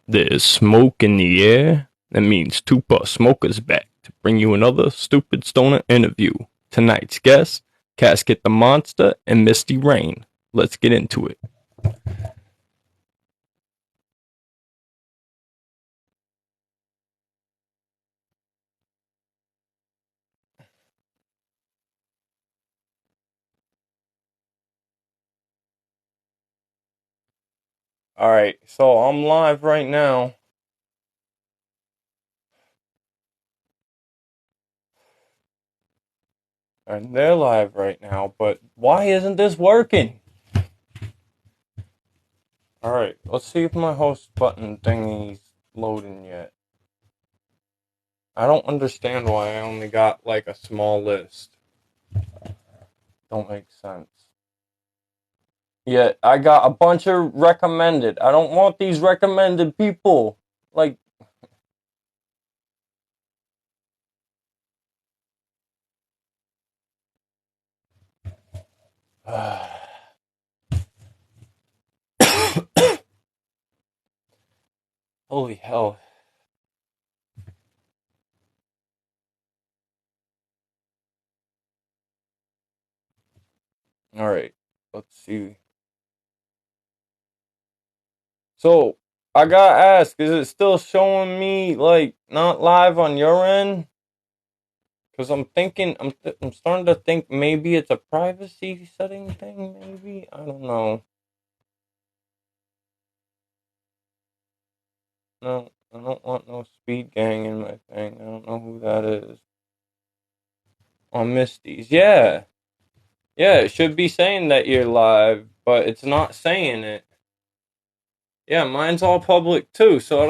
There's smoke in the air. That means Tupac Smoker's back to bring you another Stupid Stoner interview. Tonight's guests, Kazkit the Monster and Misty Rain. Let's get into it. Alright, so I'm live right now. And they're live right now, but why isn't this working? Alright, let's see if my host button thingy's loading yet. I don't understand why I only got like a small list. Don't make sense. Yeah, I got a bunch of recommended. I don't want these recommended people. Like, holy hell. Alright, let's see. So, I got asked, is it still showing me, like, not live on your end? Because I'm thinking, I'm starting to think maybe it's a privacy setting thing, maybe? I don't know. No, I don't want no speed gang in my thing. I don't know who that is. On Misty's. Yeah. Yeah, it should be saying that you're live, but it's not saying it. Yeah, mine's all public too, so I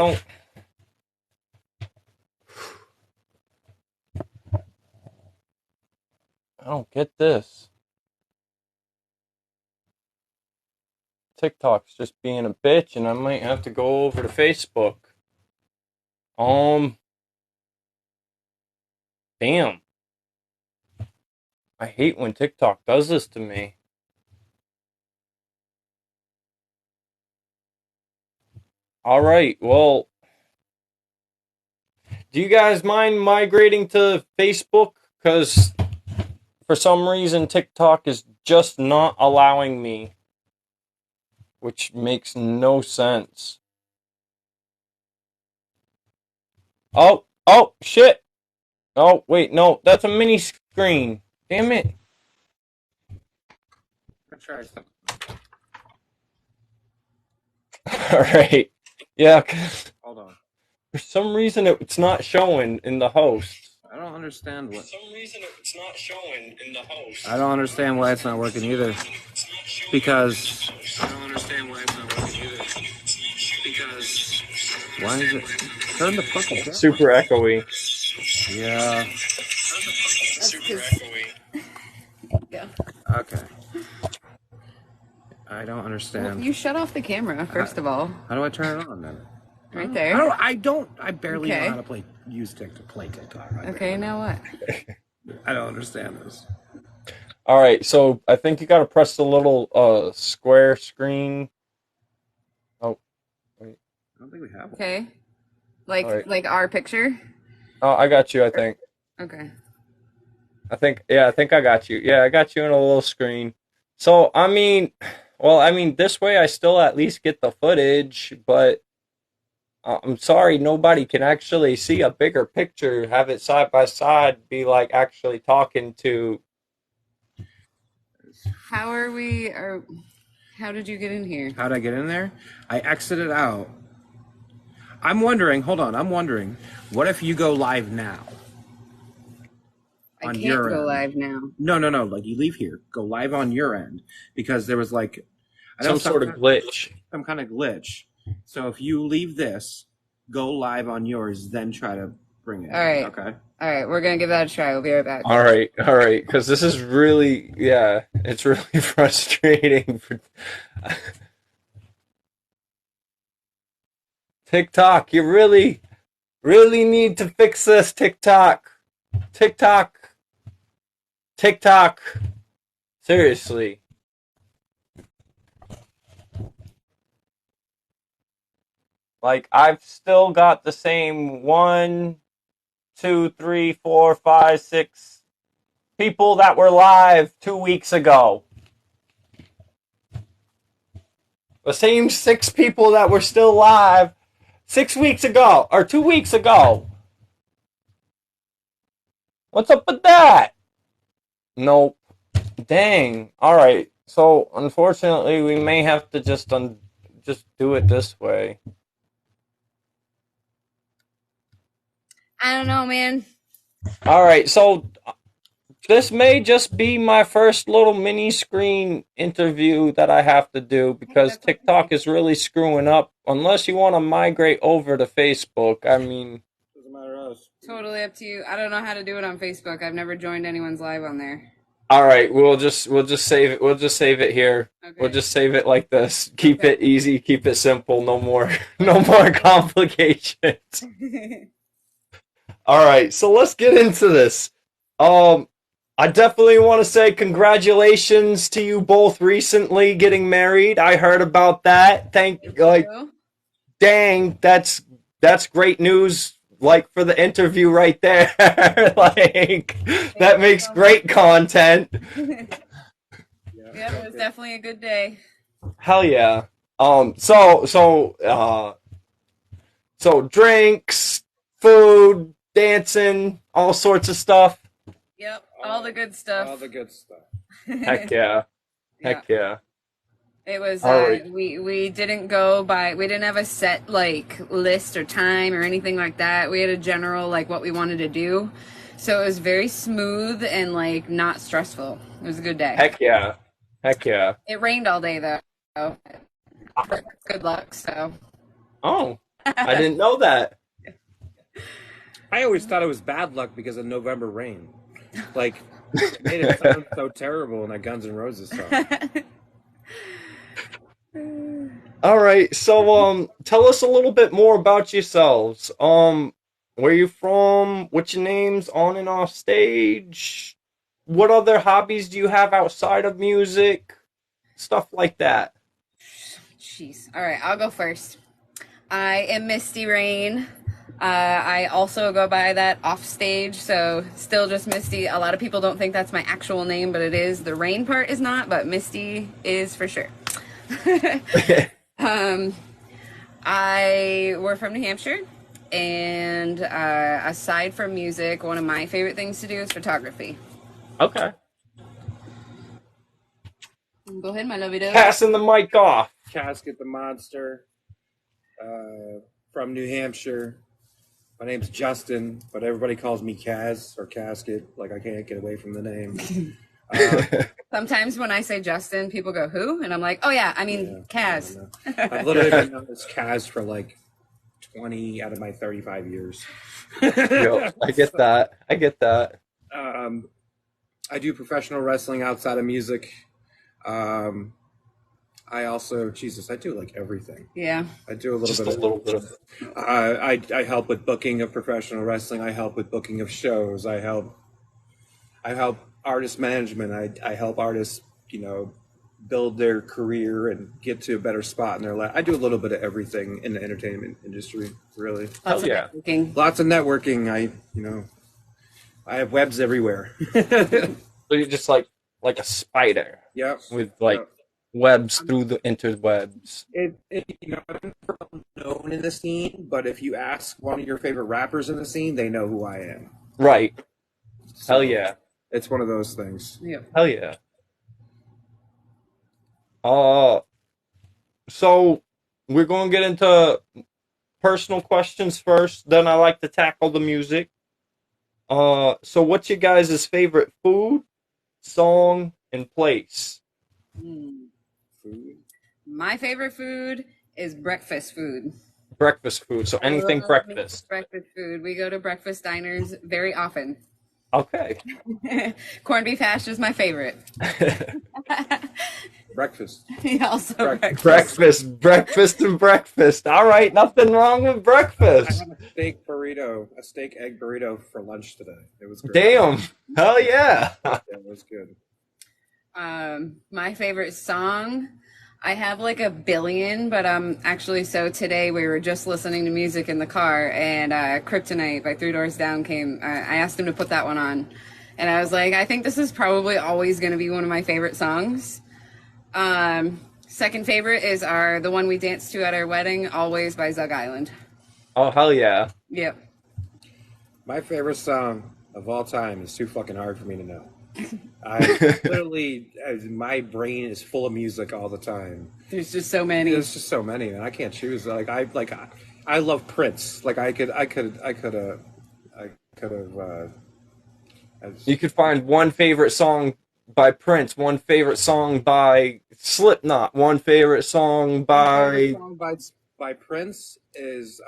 don't get this. TikTok's just being a bitch and I might have to go over to Facebook. Damn. I hate when TikTok does this to me. Alright, well, do you guys mind migrating to Facebook? Because for some reason TikTok is just not allowing me, which makes no sense. Oh, shit. Oh, wait, no, that's a mini screen. Damn it. Let's try something. Alright. Yeah, 'cause Hold on. for some reason it's not showing in the host. I don't understand what. For some reason it's not showing in the host. I don't understand why it's not working either. Because. I don't understand why it's not working either. Because. Why is it? Turn the fucking down. Super echoey. Yeah. Super echoey. Yeah. Okay. I don't understand. Well, you shut off the camera first of all. How do I turn it on then? Right there. I barely Okay. know how to use TikTok. Play TikTok. Okay, now what? I don't understand this. All right, so I think you got to press the little square screen. Oh, wait. I don't think we have one. Okay. Like All right. like our picture? Oh, I got you, I think. Okay. I think I got you. Yeah, I got you in a little screen. So, I mean, this way I still at least get the footage, but I'm sorry, nobody can actually see a bigger picture, have it side by side, be like actually talking to. How are we or how did you get in here? How did I get in there? I exited out. I'm wondering, what if you go live now? I On can't your go end? live now. No. Like you leave here, go live on your end because there was like Some sort of glitch. some kind of glitch. So if you leave this, go live on yours, then try to bring it. All right. Okay. All right, we're going to give that a try. We'll be right back. All right, because this is really, yeah, it's really frustrating. TikTok, you really, really need to fix this, TikTok. TikTok. Seriously. Like I've still got the same 1, 2, 3, 4, 5, 6 people that were live 2 weeks ago. The same 6 people that were still live 6 weeks ago or 2 weeks ago. What's up with that? Nope. Dang. All right. So unfortunately, we may have to just do it this way. I don't know, man. All right. So this may just be my first little mini screen interview that I have to do Hey, because that's okay. TikTok is really screwing up. Unless you want to migrate over to Facebook, I mean, Doesn't matter to us. Totally up to you. I don't know how to do it on Facebook. I've never joined anyone's live on there. all right, we'll just save it. We'll just save it here. We'll Okay. just save it like this. Keep Okay. it easy. Keep it simple. No more, no more complications. All right, so let's get into this. Um, I definitely want to say congratulations to you both recently getting married. I heard about that. Thank Like, you. dang, that's great news. Like for the interview right there, like Thank that you makes so great content. much. Yeah. Yep, it was definitely a good day. Hell yeah. So drinks, food, dancing, all sorts of stuff. Yep, all the good stuff. All the good stuff. Heck yeah. Yeah. Heck yeah. It was All right. we didn't go by, we didn't have a set like list or time or anything like that. We had a general like what we wanted to do. So it was very smooth and like not stressful. It was a good day. Heck yeah. Heck yeah. It rained all day though. Good luck, so. Oh, I didn't know that. I always thought it was bad luck because of November rain. Like, it made it sound so terrible in that Guns N' Roses song. All right. So tell us a little bit more about yourselves. Where you from? What's your names on and off stage? What other hobbies do you have outside of music? Stuff like that. Jeez. All right, I'll go first. I am Misty Rain. I also go by that off stage, so still just Misty. A lot of people don't think that's my actual name, but it is. The Rain part is not, but Misty is for sure. um, we're from New Hampshire, and aside from music, one of my favorite things to do is photography. Okay. Go ahead, my lovey dove. Passing the mic off. Kazkit the Monster, from New Hampshire. My name's Justin, but everybody calls me Kaz or Kazkit. Like, I can't get away from the name. Sometimes when I say Justin, people go, "Who?" And I'm like, "Oh yeah, I mean I Kaz." don't know. I've literally been known as Kaz for like 20 out of my 35 years. Yo, I get that. I get that. I do professional wrestling outside of music. I also, Jesus, I do like everything. Yeah. I do a little Just a bit of, little bit of. I help with booking of professional wrestling. I help with booking of shows. I help artist management. I help artists, build their career and get to a better spot in their life. I do a little bit of everything in the entertainment industry, really. Hell Lots of yeah. networking. Lots of networking. I have webs everywhere. So you're just like a spider Yep. with like Yep. webs through the interwebs. I'm not known in the scene, but if you ask one of your favorite rappers in the scene, they know who I am. Right. So Hell yeah. it's one of those things. Yep. Hell yeah. So we're going to get into personal questions first. Then I like to tackle the music. So what's your guys' favorite food, song, and place? Mm. Food. My favorite food is breakfast food. Breakfast food. So I anything love me breakfast. breakfast food. We go to breakfast diners very often. Okay. Corned beef hash is my favorite. Breakfast. Also Breakfast. breakfast, and breakfast. All right, nothing wrong with I breakfast. had a steak egg burrito for lunch today. It was great. Damn. Hell yeah. Yeah, it was good. My favorite song. I have like a billion, but actually, so today we were just listening to music in the car, and Kryptonite by Three Doors Down came. I asked him to put that one on, and I was like, I think this is probably always going to be one of my favorite songs. Second favorite is the one we danced to at our wedding, Always by Zug Island. Oh hell yeah. Yep. My favorite song of all time is too fucking hard for me to know. I literally, my brain is full of music all the time. There's just so many. There's just so many, man. I can't choose. I love Prince. Like I could have. You could find one favorite song by Prince, one favorite song by Slipknot, one favorite song My favorite by song by Prince is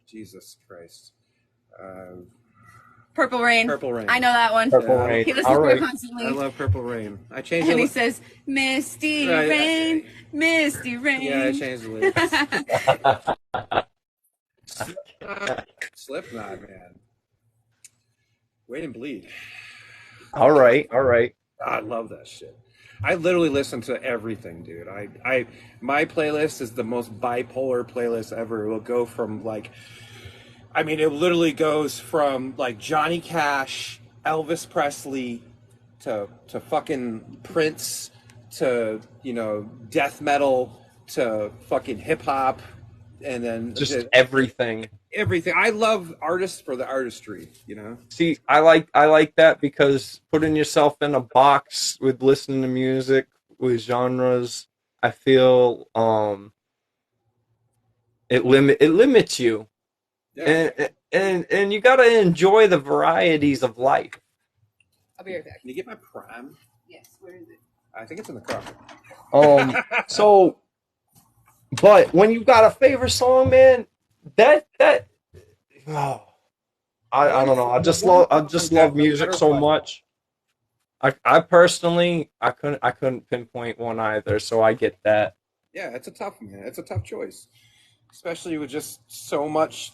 Jesus Christ. Uh, Purple Rain. Purple Rain. I know that one. Purple Yeah. Rain. He listens All to it right. constantly. I love Purple Rain. I changed And he it. says, Misty Right. Rain, Misty Rain. Yeah, I changed the lyrics. Slipknot, man. Wait and bleed. All right. All right. I love that shit. I literally listen to everything, dude. My playlist is the most bipolar playlist ever. It will go from it literally goes from like Johnny Cash, Elvis Presley, to fucking Prince, to death metal, to fucking hip hop, and then Just everything. everything. I love artists for the artistry. See, I like that because putting yourself in a box with listening to music with genres, I feel it limits you. Yeah. And you got to enjoy the varieties of life. I'll be right back. Can you get my Prime? Yes, where is it? I think it's in the car. So but when you've got a favorite song, man, that oh, I don't know. I just love music so much. I personally I couldn't pinpoint one either, so I get that. Yeah, it's a tough man. It's a tough choice, especially with just so much.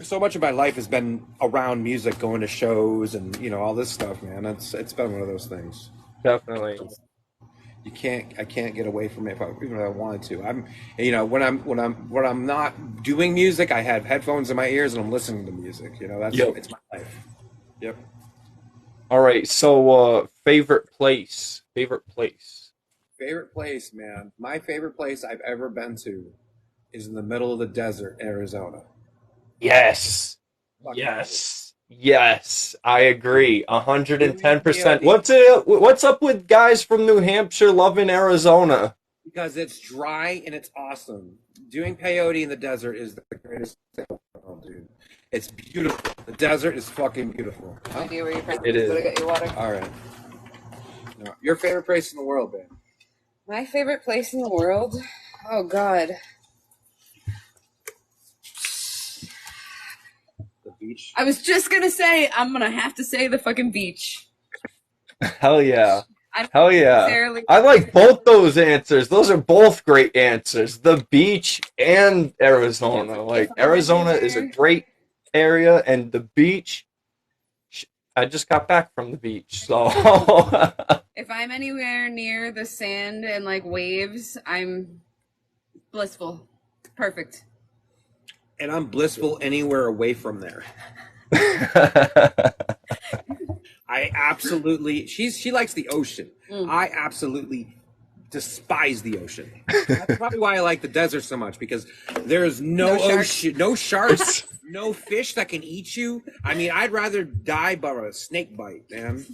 So much of my life has been around music, going to shows, and all this stuff, man. It's been one of those things. Definitely. I can't get away from it even if I wanted to. When I'm not doing music, I have headphones in my ears and I'm listening to music. Yep. It's my life. Yep. All right. So favorite place. Favorite place, man. My favorite place I've ever been to is in the middle of the desert, Arizona. Yes. Fuck Yes. Yes. I agree. 110%. Yeah. What's up with guys from New Hampshire loving Arizona? Because it's dry and it's awesome. Doing peyote in the desert is the greatest thing in the world, dude. It's beautiful. The desert is fucking beautiful. No idea where you're It is. Go to get your water. All right. No, your favorite place in the world, man? My favorite place in the world? Oh, God. The beach. I was just going to say, I'm going to have to say the fucking beach. Hell yeah. I don't Hell yeah. necessarily- I like both those answers. Those are both great answers. The beach and Arizona. Like Arizona is a great area, and the beach. I just got back from the beach, so If I'm anywhere near the sand and like waves, I'm blissful. Perfect. And I'm blissful anywhere away from there. I absolutely. She likes the ocean. I absolutely despise the ocean. That's probably why I like the desert so much, because there's no ocean, no sharks, no fish that can eat you. I mean, I'd rather die by a snake bite, man.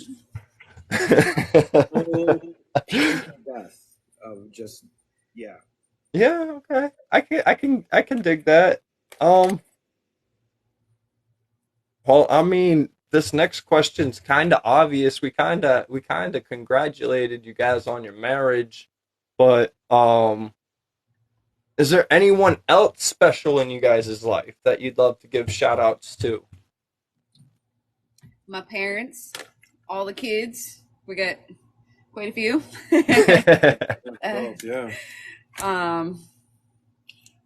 Death of just Yeah, okay. I can dig that. Well, I mean, this next question's kind of obvious. We kind of congratulated you guys on your marriage, but is there anyone else special in you guys' life that you'd love to give shout outs to? My parents, all the kids. We got quite a few. yeah.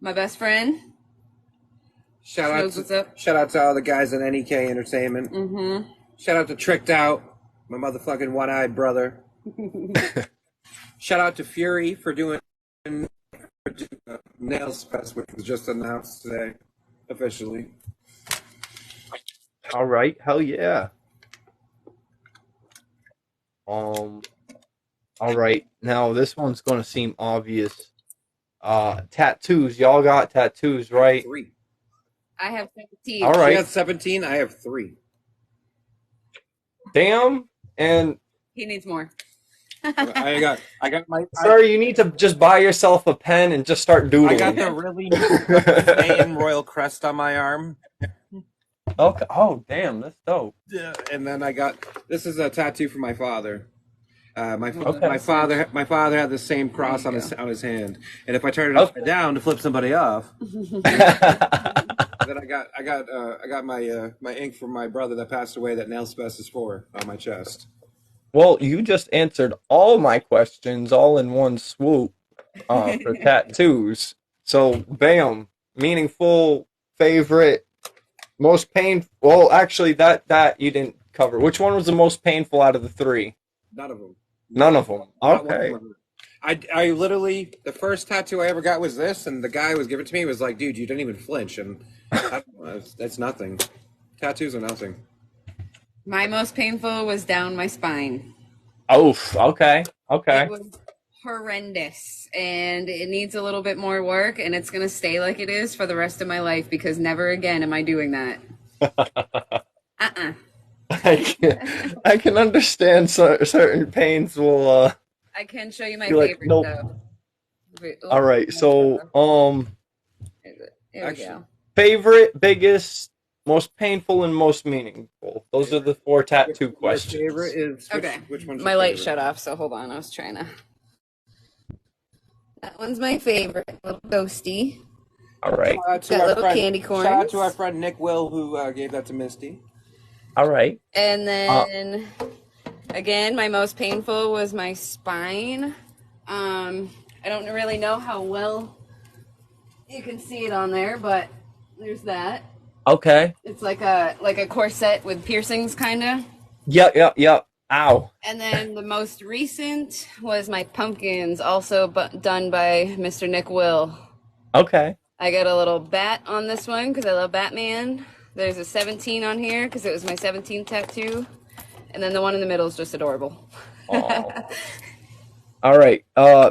My best friend. Shout out Knows what's up. Shout out to all the guys at NEK Entertainment. Mm-hmm. Shout out to Tricked Out, my motherfucking one-eyed brother. Shout out to Fury for doing Nails Fest, which was just announced today, officially. All right, hell yeah. Um, all right. Now this one's gonna seem obvious. Tattoos. Y'all got tattoos, I have right? 3. I have All 17. She right. has 17. I have 3. Damn. And He needs more. I got my sir, you need to just buy yourself a pen and just start I got doodling. the really neat and royal crest on my arm. Okay. Oh, damn, that's dope. Yeah, and then I got this is a tattoo for my father. Okay. My father had the same cross There you on his hand, and if I turn it Okay. upside down to flip somebody off, go. then I got my ink from my brother that passed away that nail spec is for on my chest. Well, you just answered all my questions all in one swoop for tattoos. So, bam, meaningful, favorite, most painful. Well, actually, that you didn't cover. Which one was the most painful out of the three? None of them. None of them. Not one of Okay. them. I literally the first tattoo I ever got was this, and the guy who was giving it to me was like, "Dude, you didn't even flinch," and that's nothing. Tattoos are nothing. My most painful was down my spine. Oof. Okay. It Okay. was horrendous and it needs a little bit more work and it's going to stay like it is for the rest of my life because never again am I doing that. Uh-uh. I can understand certain pains will I can show you my be like, favorite nope. though. Wait, All right. So, There we go. favorite, biggest, most painful, and most meaningful. Those are the four tattoo Your questions. favorite is Okay. which one's My your light favorite? shut off, so hold on. I was trying to. That one's my favorite. Little ghosty. All right. Got little candy corns. Shout out to our friend Nick Will who gave that to Misty. All right. And then again, my most painful was my spine. I don't really know how well you can see it on there, but there's that. Okay. It's like a corset with piercings, kind of. Yep. Yep. Yep. Ow. And then the most recent was my pumpkins, also done by Mr. Nick Will. Okay. I got a little bat on this one because I love Batman. There's a 17 on here because it was my 17th tattoo. And then the one in the middle is just adorable. Aw. All right.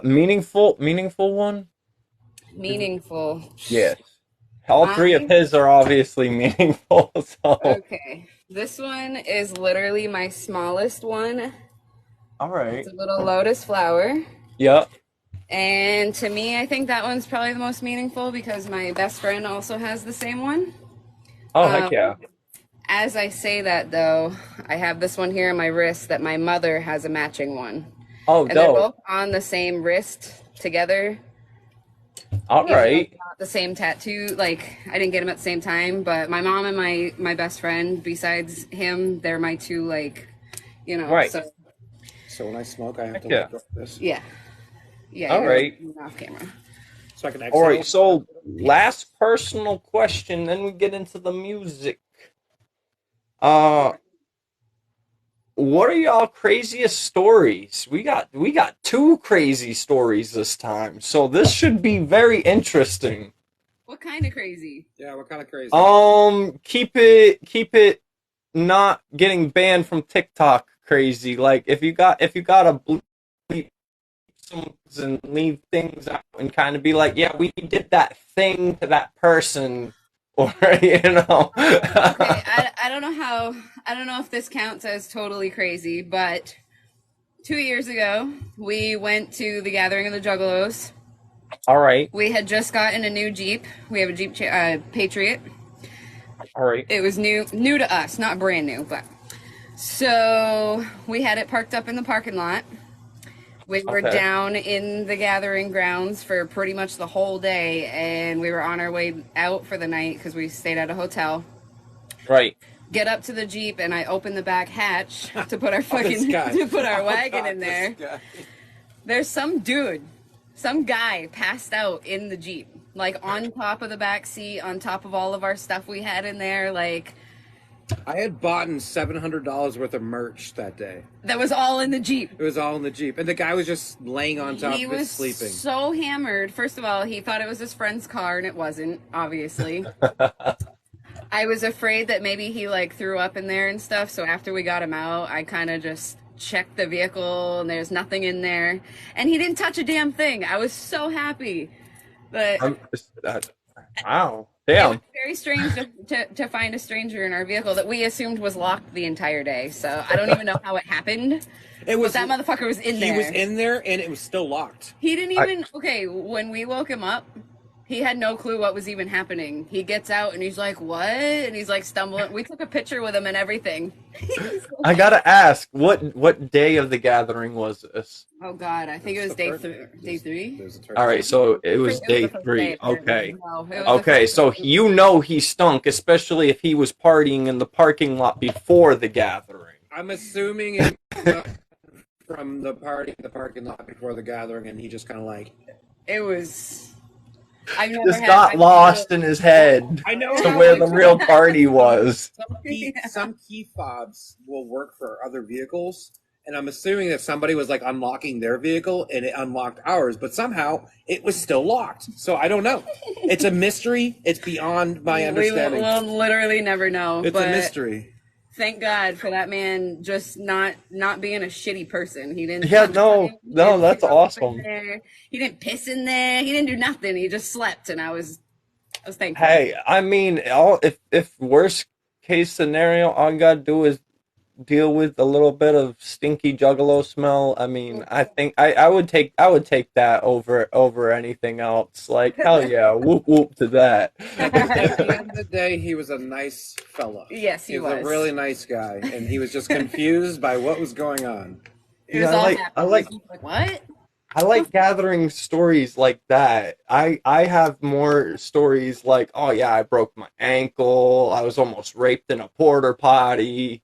Meaningful one? Meaningful. Yes. All three of his are obviously meaningful. So. Okay. This one is literally my smallest one. All right. It's a little lotus flower. Yep. And to me, I think that one's probably the most meaningful because my best friend also has the same one. Oh, heck yeah. As I say that, though, I have this one here on my wrist that my mother has a matching one. Oh, And they're dope. both on the same wrist together. All right. Not the same tattoo. Like, I didn't get them at the same time, but my mom and my best friend, besides him, they're my two, like, Right. So when I smoke, I have to Yeah. let go of this. Yeah. Yeah. All right. Off camera. So I can exhale. All right. So last personal question, then we get into the music. What are y'all craziest stories? We got two crazy stories this time, so this should be very interesting. What kind of crazy? Yeah, what kind of crazy? Keep it not getting banned from TikTok crazy. Like if you gotta bleep some and leave things out and kind of be like, yeah, we did that thing to that person, or Okay, I don't know if this counts as totally crazy, but 2 years ago we went to the Gathering of the Juggalos. All right. We had just gotten a new Jeep. We have a Jeep Patriot. All right. It was new to us, not brand new, but so we had it parked up in the parking lot. We were down in the gathering grounds for pretty much the whole day, and we were on our way out for the night because we stayed at a hotel. Right. Get up to the Jeep, and I open the back hatch to put our to put our wagon in there. There's some guy passed out in the Jeep, like on top of the back seat, on top of all of our stuff we had in there. Like, I had bought $700 worth of merch that day. That was all in the Jeep. It was all in the Jeep, and the guy was just laying on top He of it, was sleeping. so hammered. First of all, he thought it was his friend's car, and it wasn't, obviously. I was afraid that maybe he like threw up in there and stuff. So after we got him out, I kind of just checked the vehicle, and there's nothing in there. And he didn't touch a damn thing. I was so happy. But Wow. it was Damn. very strange to find a stranger in our vehicle that we assumed was locked the entire day. So I don't even know how it happened. It was But that motherfucker was in there. He was in there, and it was still locked. He didn't even. Okay, when we woke him up, he had no clue what was even happening. He gets out and he's like, "What?" And he's like stumbling. We took a picture with him and everything. I gotta ask, what day of the gathering was this? Oh God, I think it was day three. All right, so it was It day the first 3. day, apparently. Okay. No, it was the Okay, first so day. you know he stunk, especially if he was partying in the parking lot before the gathering. I'm assuming it was from the parking lot before the gathering, and he just kind of like. It was. I've never Just had. got lost in his head I know to how where the real party was. some key fobs will work for other vehicles, and I'm assuming that somebody was like unlocking their vehicle and it unlocked ours, but somehow it was still locked. So I don't know. It's a mystery. It's beyond my understanding. We will literally never know. It's but a mystery. Thank God for that man just not being a shitty person. He didn't. Yeah, no, that's throw up awesome. in there. He didn't piss in there. He didn't do nothing. He just slept, and I was thankful. Hey, I mean, if worst case scenario, all you gotta do is deal with a little bit of stinky juggalo smell. I mean, I think I would take that over anything else. Like hell yeah, whoop whoop to that. At the end of the day, he was a nice fella. Yes, he was a really nice guy, and he was just confused by what was going on. He was Yeah, all I happy. like He was like, what? I like gathering stories like that. I have more stories like, oh yeah, I broke my ankle. I was almost raped in a porter potty.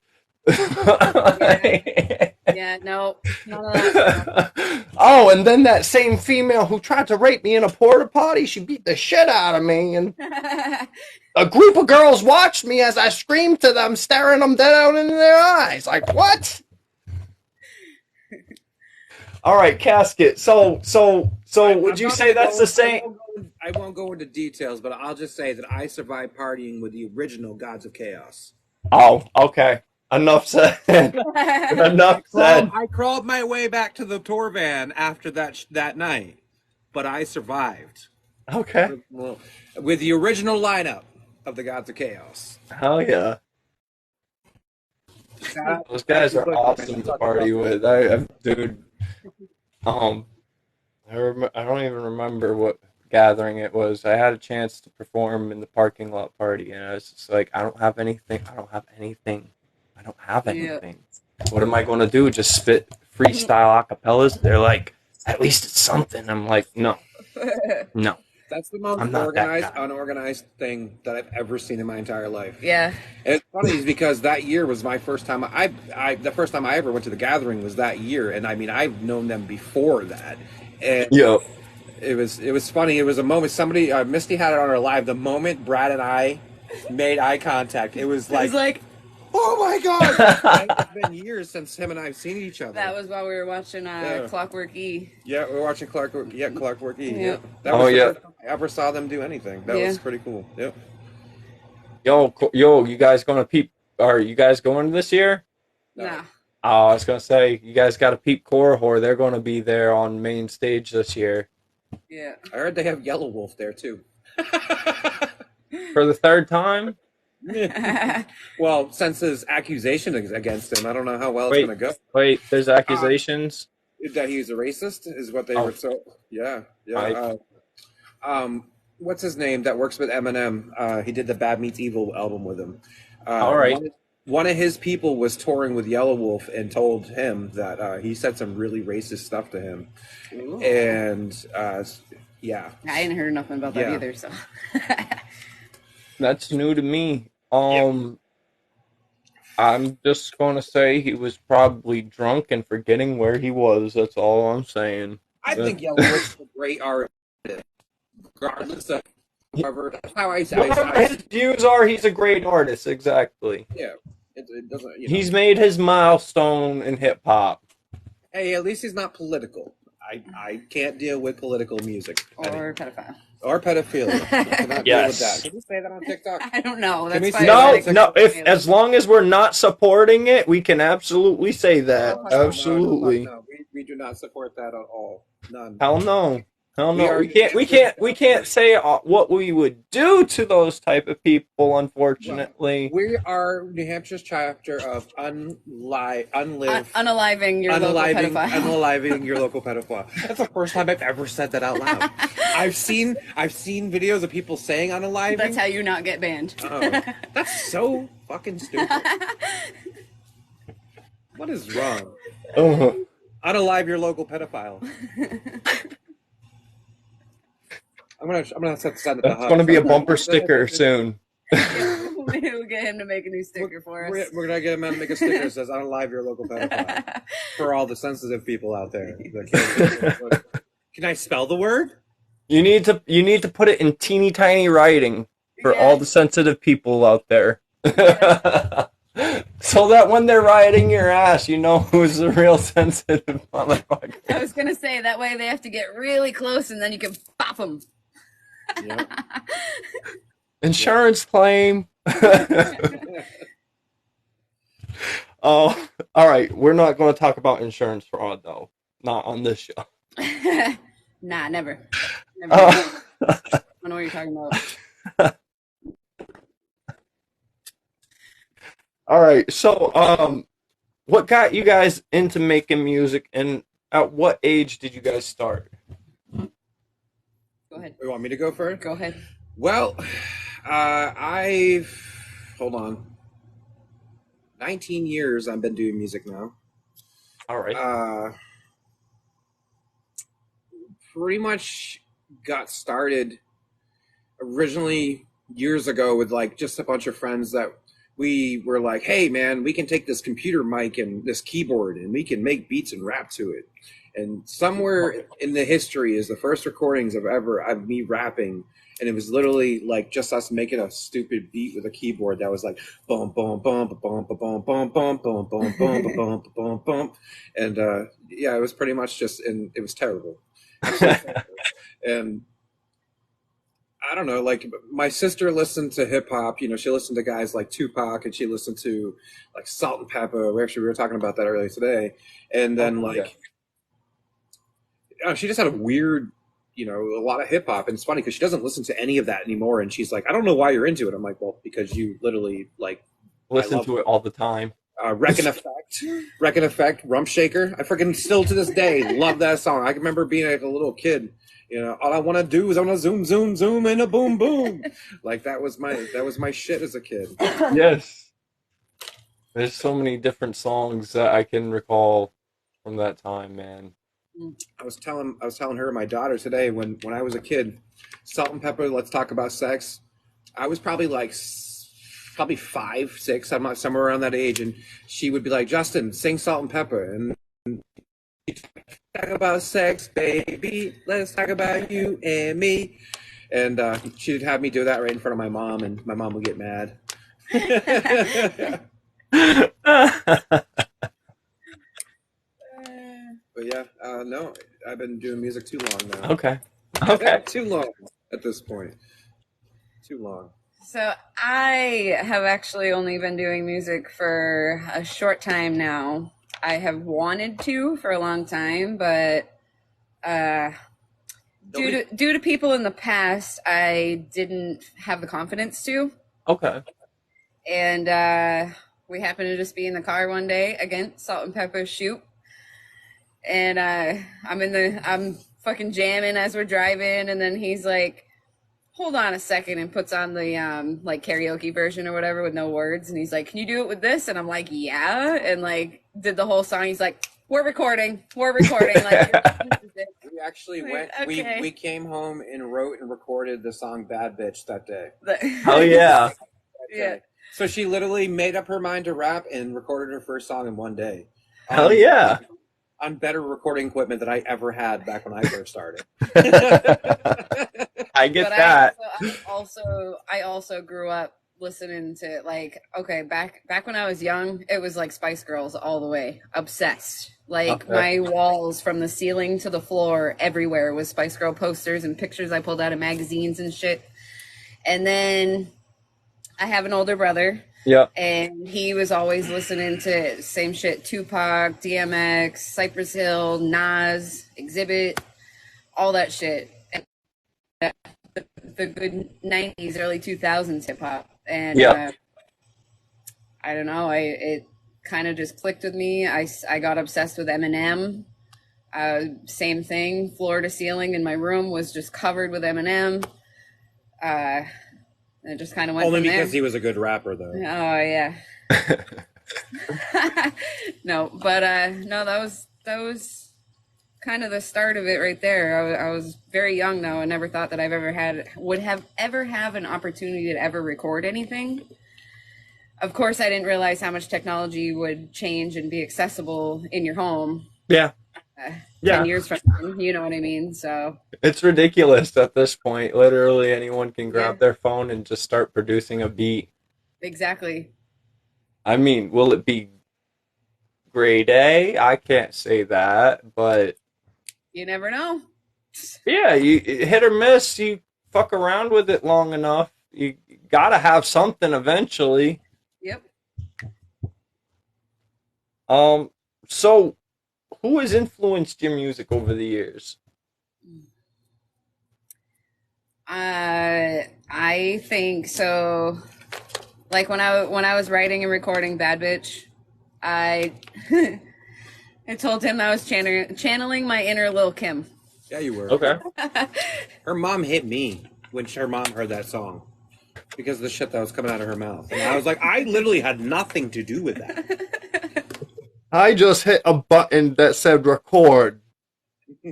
Yeah, no, none of that. Oh, and then that same female who tried to rape me in a porta potty, she beat the shit out of me, and a group of girls watched me as I screamed to them, staring them down in their eyes. Like, what? All right, Kazkit. So would you say that's the same? I won't go into details, but I'll just say that I survived partying with the original Gods of Chaos. Oh, okay. Enough said. Enough said. I crawled my way back to the tour van after that night, but I survived. Okay. With the original lineup of the Gods of Chaos. Hell yeah. Those guys are awesome to party with. Dude. I don't even remember what gathering it was. I had a chance to perform in the parking lot party, and I was just like, I don't have anything. What am I going to do? Just spit freestyle acapellas? They're like, at least it's something. I'm like, no. That's the most organized, unorganized thing that I've ever seen in my entire life. Yeah. And it's funny is because that year was my first time. The first time I ever went to the gathering was that year, and I mean I've known them before that. And it was funny. It was a moment. Somebody Misty had it on her live. The moment Brad and I made eye contact, it was like oh my god! It's been years since him and I have seen each other. That was while we were watching Clockwork E. Yeah, we were watching Clockwork E. Yeah. That was the first time I ever saw them do anything. That was pretty cool. Yep. Yo, you guys going to peep? Are you guys going this year? Nah. Oh, I was going to say, you guys got to peep Korihor. They're going to be there on main stage this year. Yeah. I heard they have Yellow Wolf there too. For the third time? Well, since his accusation against him, I don't know how well it's going to go. Wait, there's accusations? That he's a racist is what they were so. Yeah. What's his name that works with Eminem? He did the Bad Meets Evil album with him. All right. One of his people was touring with Yellow Wolf and told him that he said some really racist stuff to him. Ooh. And yeah, I ain't heard nothing about that either. So that's new to me. I'm just going to say he was probably drunk and forgetting where he was. That's all I'm saying. I think Yellow Wolf's a great artist, regardless of However, that's how Whatever his views are, he's a great artist. Exactly. yeah. It doesn't, He's made his milestone in hip hop. Hey, at least he's not political. I can't deal with political music. Or pedophile. Or pedophilia. I cannot deal with that. Can you say that on TikTok? I don't know. Can we That's say fine. that? No. If as long as we're not supporting it, we can absolutely say that. Absolutely. No, we do not support that at all. None. Hell no. Hell We no. are- We can't say what we would do to those type of people. Unfortunately, We are New Hampshire's chapter of unaliving Unaliving your local pedophile. unaliving your local pedophile. That's the first time I've ever said that out loud. I've seen videos of people saying unaliving. That's how you not get banned. Oh, that's so fucking stupid. What is wrong? Unalive your local pedophile. I'm gonna set this on the that's going to be a bumper sticker soon. We'll get him to make a new sticker for us. We're gonna get him to make a sticker that says "Unalive your local pedophile" for all the sensitive people out there. Can I spell the word? You need to put it in teeny tiny writing for all the sensitive people out there. So that when they're riding your ass, you know who's the real sensitive motherfucker. I was gonna say that way they have to get really close and then you can pop them. Yeah. Insurance claim. Oh, all right. We're not going to talk about insurance fraud though. Not on this show. Nah, never. I don't know what you're talking about. All right. So, what got you guys into making music, and at what age did you guys start? Go ahead. You want me to go first? Go ahead. Well, hold on. 19 years I've been doing music now. All right. Pretty much got started originally years ago with like just a bunch of friends that we were like, hey man, we can take this computer mic and this keyboard and we can make beats and rap to it. And somewhere in the history is the first recordings of me rapping, and it was literally like just us making a stupid beat with a keyboard that was like boom boom boom boom boom boom boom boom boom boom boom boom boom boom, and yeah, it was pretty much just, and it was terrible. And I don't know, like my sister listened to hip hop, she listened to guys like Tupac, and she listened to like Salt and Pepper. We were talking about that earlier today, and then she just had a weird, a lot of hip hop, and it's funny because she doesn't listen to any of that anymore, and she's like, I don't know why you're into it. I'm like, well, because you literally like listen to it all the time. Wrecking Effect, Rump Shaker. I freaking still to this day love that song. I can remember being like a little kid. All I want to do is I want to zoom, zoom, zoom, and a boom, boom. Like that was my shit as a kid. Yes. There's so many different songs that I can recall from that time, man. I was telling her and my daughter today when I was a kid, Salt and Pepper, Let's Talk About Sex. I was probably 5, 6. I'm not somewhere around that age, and she would be like, Justin, sing Salt and Pepper, and talk about sex, baby. Let's talk about you and me. And she'd have me do that right in front of my mom, and my mom would get mad. But yeah, no, I've been doing music too long now. Okay. Too long at this point. Too long. So I have actually only been doing music for a short time now. I have wanted to for a long time, but due to people in the past, I didn't have the confidence to. Okay. And we happened to just be in the car one day, again, Salt and Pepper Shoot. And I'm fucking jamming as we're driving, and then he's like, hold on a second, and puts on the like karaoke version or whatever with no words, and he's like, can you do it with this? And I'm like, yeah, and like did the whole song. He's like, we're recording like we actually went, okay. we came home and wrote and recorded the song Bad Bitch that day. Oh yeah. Yeah. So she literally made up her mind to rap and recorded her first song in one day. Hell yeah. On better recording equipment than I ever had back when I first started. I get But that. I also grew up listening to like okay back when I was young, it was like Spice Girls all the way, obsessed. Like Okay. my walls from the ceiling to the floor everywhere was Spice Girl posters and pictures I pulled out of magazines and shit. And then I have an older brother, Yeah. and he was always listening to same shit: Tupac, DMX, Cypress Hill, Nas, Exhibit, all that shit. And the good '90s, early 2000s hip hop, and Yeah. I don't know, it kind of just clicked with me. I got obsessed with Eminem. Same thing, floor to ceiling in my room was just covered with Eminem. It just kind of went Only from there. because he was a good rapper, though. Oh yeah. No, but no, that was kind of the start of it right there. I was very young though, and never thought that would have ever have an opportunity to ever record anything. Of course, I didn't realize how much technology would change and be accessible in your home. Yeah. 10 years from now, you know what I mean? So It's ridiculous at this point. Literally anyone can yeah, grab their phone and just start producing a beat. exactly. I mean, will it be grade A? I can't say that, but You never know. yeah, you hit or miss, you fuck around with it long enough, you gotta have something eventually. Yep. So who has influenced your music over the years? I think so. Like when I was writing and recording Bad Bitch, I I told him I was channeling my inner Lil Kim. Yeah, you were. Okay. Her mom hit me when her mom heard that song because of the shit that was coming out of her mouth. And I was like, I literally had nothing to do with that. I just hit a button that said record,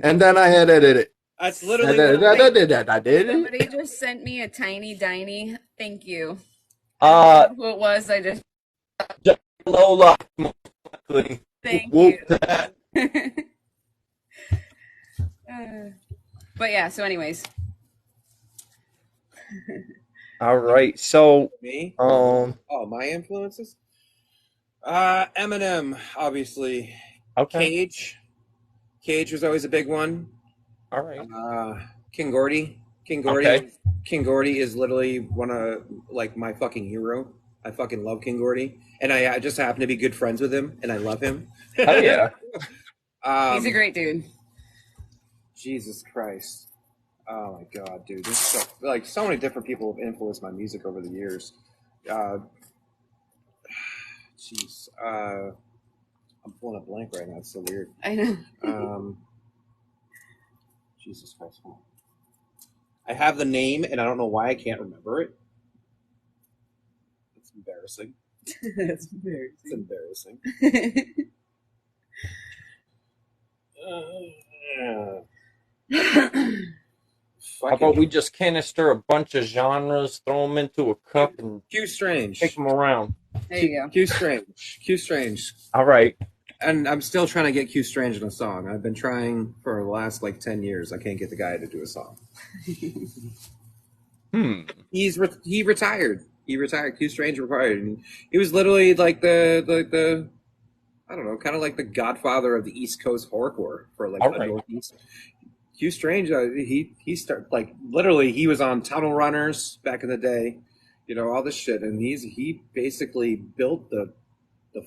and then I edited it. That's literally I did Somebody it. just sent me a tiny thank you. Uh, Who it was? I just Lola. Most likely. thank Whoop you. that. But yeah. So, anyways, All right. So, me. um, Oh, my influences. Eminem, obviously. okay. Cage was always a big one. All right. King Gordy. Okay. King Gordy is literally one of like my fucking hero. I fucking love King Gordy, and I just happen to be good friends with him, and I love him. Hell yeah. he's a great dude. Jesus Christ. Oh my god, dude. This is so many different people have influenced my music over the years. Jeez. I'm pulling a blank right now. It's so weird. I know. Jesus Christ. Hold on. I have the name and I don't know why I can't remember it. It's embarrassing. That's It's embarrassing. How about we just canister a bunch of genres, throw them into a cup, and Q Strange. take them around? There you go. Q Strange. Q Strange. All right. And I'm still trying to get Q Strange in a song. I've been trying for the last like 10 years. I can't get the guy to do a song. He retired. He retired. Q Strange retired. And he was literally like the I don't know, kind of like the godfather of the East Coast horrorcore for like All the right. Northeast. Q Strange, he started like literally he was on Tunnel Runners back in the day, you know, all this shit, and he basically built the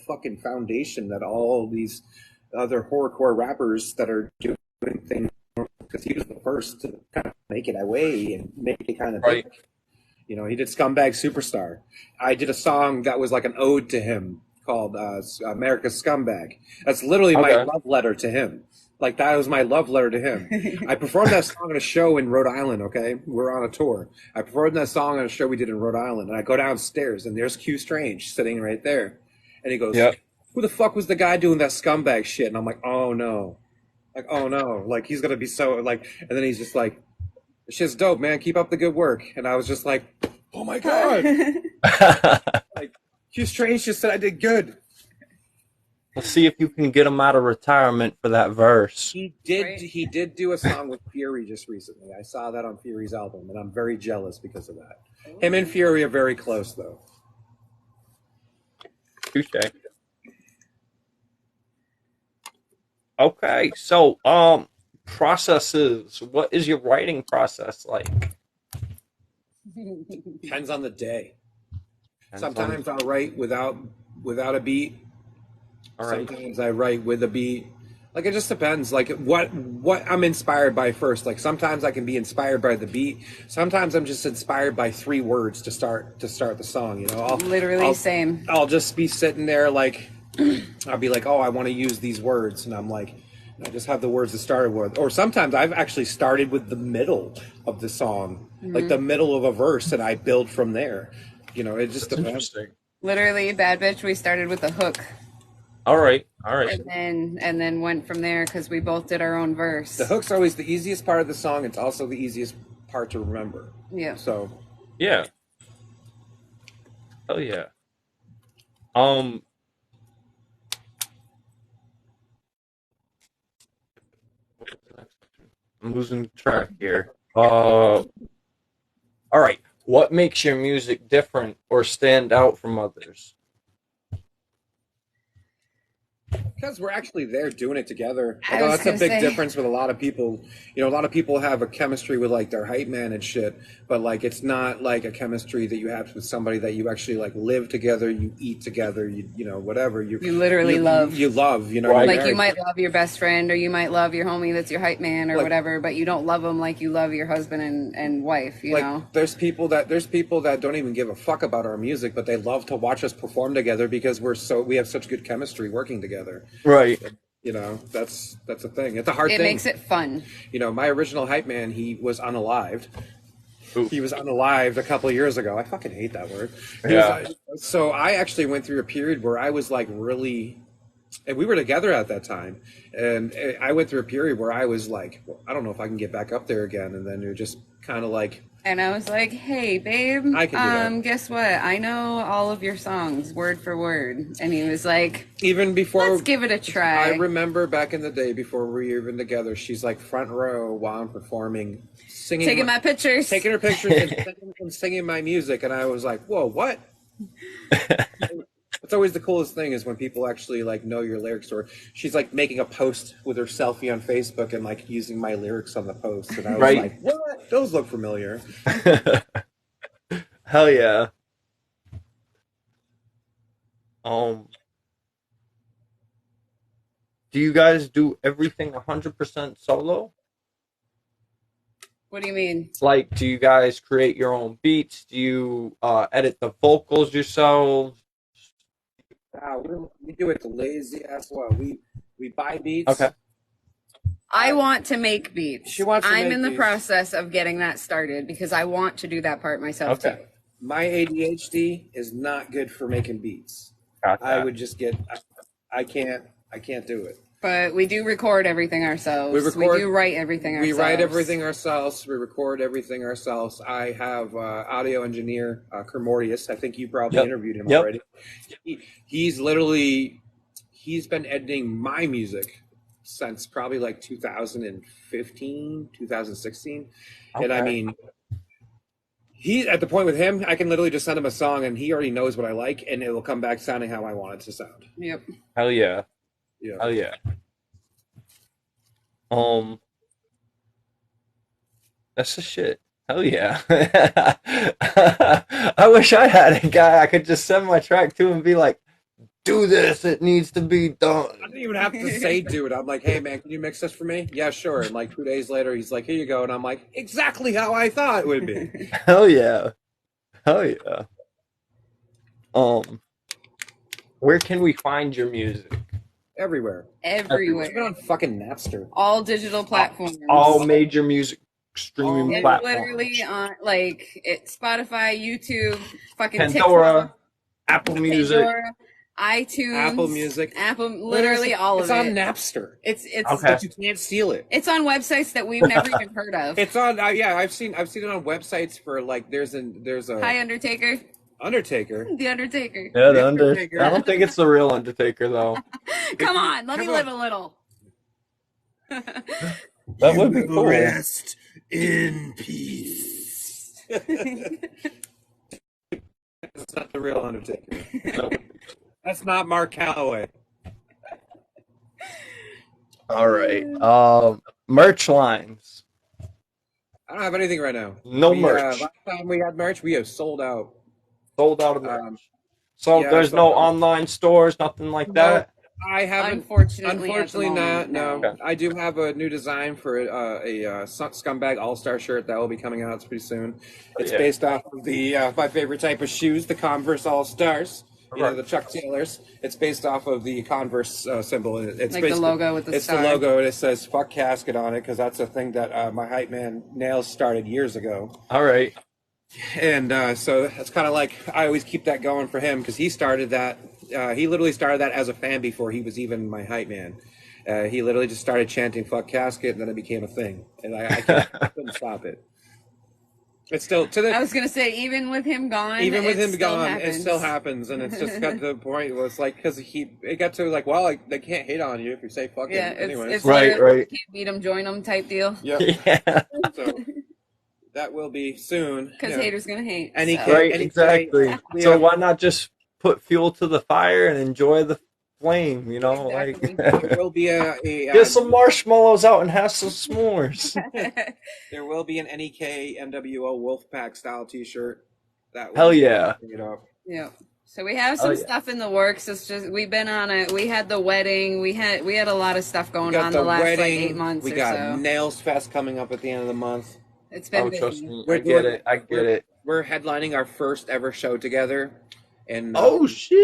fucking foundation that all these other horrorcore rappers that are doing things, because he was the first to kind of make it away and make it kind of Right. big. You know, he did Scumbag Superstar. I did a song that was like an ode to him called America's Scumbag. That's literally my Okay. love letter to him. Like, that was my love letter to him. I performed that song at a show in Rhode Island, okay? We're on a tour. I performed that song at a show we did in Rhode Island, and I go downstairs, and there's Q Strange sitting right there. And he goes, Yep. who the fuck was the guy doing that scumbag shit? And I'm like, oh no. Like, oh no. Like, he's going to be so, like, and then he's just like, shit's dope, man. Keep up the good work. And I was just like, oh my God. Like, Q Strange just said I did good. Let's see if you can get him out of retirement for that verse. Right. He did do a song with Fury just recently. I saw that on Fury's album, and I'm very jealous because of that. Him and Fury are very close, though. Touche. Okay, so processes. What is your writing process like? Depends on the day. Depends on- Sometimes I'll write without a beat. All right. Sometimes I write with a beat. Like it just depends. Like what I'm inspired by first. Like sometimes I can be inspired by the beat. Sometimes I'm just inspired by 3 words to start the song. You know, Literally same. I'll just be sitting there like I'll be like, oh, I want to use these words, and I'm like, I just have the words to start with. Or sometimes I've actually started with the middle of the song, like the middle of a verse, and I build from there. You know, it just That's depends. interesting. Literally, Bad Bitch, we started with a hook. All right. All right. And then went from there because we both did our own verse. The hook's always the easiest part of the song. It's also the easiest part to remember. Yeah. So Yeah. Oh yeah. I'm losing track here. All right. What makes your music different or stand out from others? because we're actually there doing it together. I I know was that's a gonna big say- difference with a lot of people. You know, a lot of people have a chemistry with like their hype man and shit, but like it's not like a chemistry that you have with somebody that you actually like live together, you eat together, you know, whatever. You literally love. You love, you know. Right. you're Like you married. might love your best friend or you might love your homie that's your hype man or Like- whatever, but you don't love them like you love your husband and wife, you like know? there's people that don't even give a fuck about our music, but they love to watch us perform together because we have such good chemistry working together. Right. You know, that's a thing. It's a hard It thing. makes it fun. You know, my original hype man, he was unalived. Ooh. He was unalived a couple of years ago. I fucking hate that word. Yeah. So I actually went through a period where I was like really, and we were together at that time, and I went through a period where I was like, well, I don't know if I can get back up there again, and then it just kind of like, And I was like, hey, babe, I can do that. guess what? I know all of your songs word for word. And he was like, even before. let's give it a try. I remember back in the day before we were even together, she's like front row while I'm performing, singing, Taking my pictures. taking her pictures and singing my music, and I was like, whoa, what? It's always the coolest thing is when people actually like know your lyrics, or she's like making a post with her selfie on Facebook and like using my lyrics on the post, and I was Right. like, what? Those look familiar. Hell yeah. Um, do you guys do everything 100% solo? What do you mean? Like, do you guys create your own beats? Do you edit the vocals yourselves? We do it the lazy ass way. We buy beats. Okay. I want to make beats. She wants to I'm make in the beats. process of getting that started because I want to do that part myself Okay. too. My ADHD is not good for making beats. Got I that. would just get. I can't do it. But we do record everything ourselves. We do write everything ourselves. We write everything ourselves. We record everything ourselves. I have audio engineer Kermortius. I think you probably Yep. interviewed him Yep. already. He's been editing my music since probably like 2015, 2016. And I Okay. mean, he at the point with him, I can literally just send him a song and he already knows what I like and it will come back sounding how I want it to sound. Yep. Hell yeah. Yeah. Hell yeah. That's the shit. Hell yeah. I wish I had a guy I could just send my track to and be like, do this, it needs to be done. I didn't even have to say do it. I'm like, hey man, can you mix this for me? Yeah, sure. And like 2 days later, he's like, here you go. And I'm like, exactly how I thought it would be. Hell yeah. Hell yeah. Where can we find your music? Everywhere. Even Everywhere. on fucking Napster. All digital platforms. All major music streaming It's platforms. literally on like Spotify, YouTube, fucking Pandora, TikTok, Apple Music. Pandora, iTunes, Apple Music. literally all of It's it. on Napster. It's Okay. But you can't steal it. it's on websites that we've never even heard of. It's on. Yeah, I've seen it on websites for like. There's a. Hi Undertaker. Undertaker. The Undertaker. Yeah, The the Under. Undertaker. I don't think it's the real Undertaker though. Come on, let me Come live on. a little. That would be cool. Rest in peace. That's not the real Undertaker. That's not Mark Calloway. All right. Merch lines. I don't have anything right now. No merch. Last time we had merch, we have sold out. Sold out of merch. So yeah, there's no online stores, nothing like that. I haven't. Unfortunately, not. No, no. Okay. I do have a new design for a Scumbag All-Star shirt that will be coming out pretty soon. It's based off of the my favorite type of shoes, the Converse All-Stars. You know, the Chuck Taylors. It's based off of the Converse symbol. It's Like the logo with the It's star. the logo, and it says "fuck Casket" on it because that's a thing that my hype man Nails started years ago. All right. And so it's kind of like I always keep that going for him because he started that. He literally started that as a fan before he was even my hype man. He literally just started chanting "fuck Casket" and then it became a thing, and I couldn't stop it. It's still to the. I was gonna say, even with him gone, Even with it him still gone, happens. it still happens, and it's just got to the point where it's like because it got to like, well, like, they can't hate on you if you say "fuck" Yeah, him anyway. it's Right, literally right. Can't beat him, join him type deal. Yeah. So that will be soon. Because haters gonna hate. Any so. kid- Right, Any exactly. day, So yeah. why not just put fuel to the fire and enjoy the flame, you know? Exactly. There Like will be get some marshmallows out and have some s'mores. there will be an NEK NWO Wolfpack style T-shirt. That will Hell be yeah. bring it up. Yeah. So we have some Oh, yeah. stuff in the works. It's just we've been on it. We had the wedding. We had a lot of stuff We going got on the the last wedding. like 8 months We or got so. Nails Fest coming up at the end of the month. It's been Oh, busy. trust me. We're I get doing- it. I get it. We're headlining our first ever show together, in Oh shit.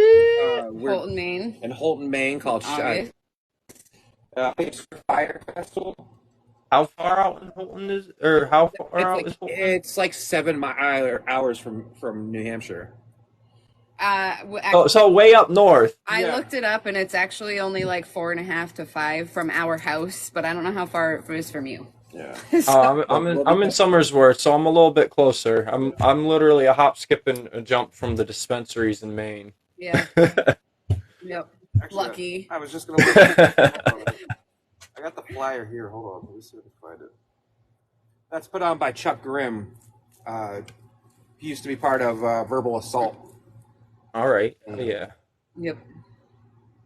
we're Holton, Maine. in Holton, Maine, called August. it's Fire Festival. How far out in Holton is or how far out is Holton? It's like 7 hours from New Hampshire. So way up north. I yeah. looked it up, and it's actually only like 4.5 to 5 from our house, but I don't know how far it is from you. Yeah. So- I'm in Somersworth, so I'm a little bit closer. I'm literally a hop, skip, and a jump from the dispensaries in Maine. yeah. Yep. Actually, Lucky. I was just gonna. I got the flyer here. Hold on, let me see if I can find it. That's put on by Chuck Grimm. He used to be part of Verbal Assault. All right. Yeah. Yep.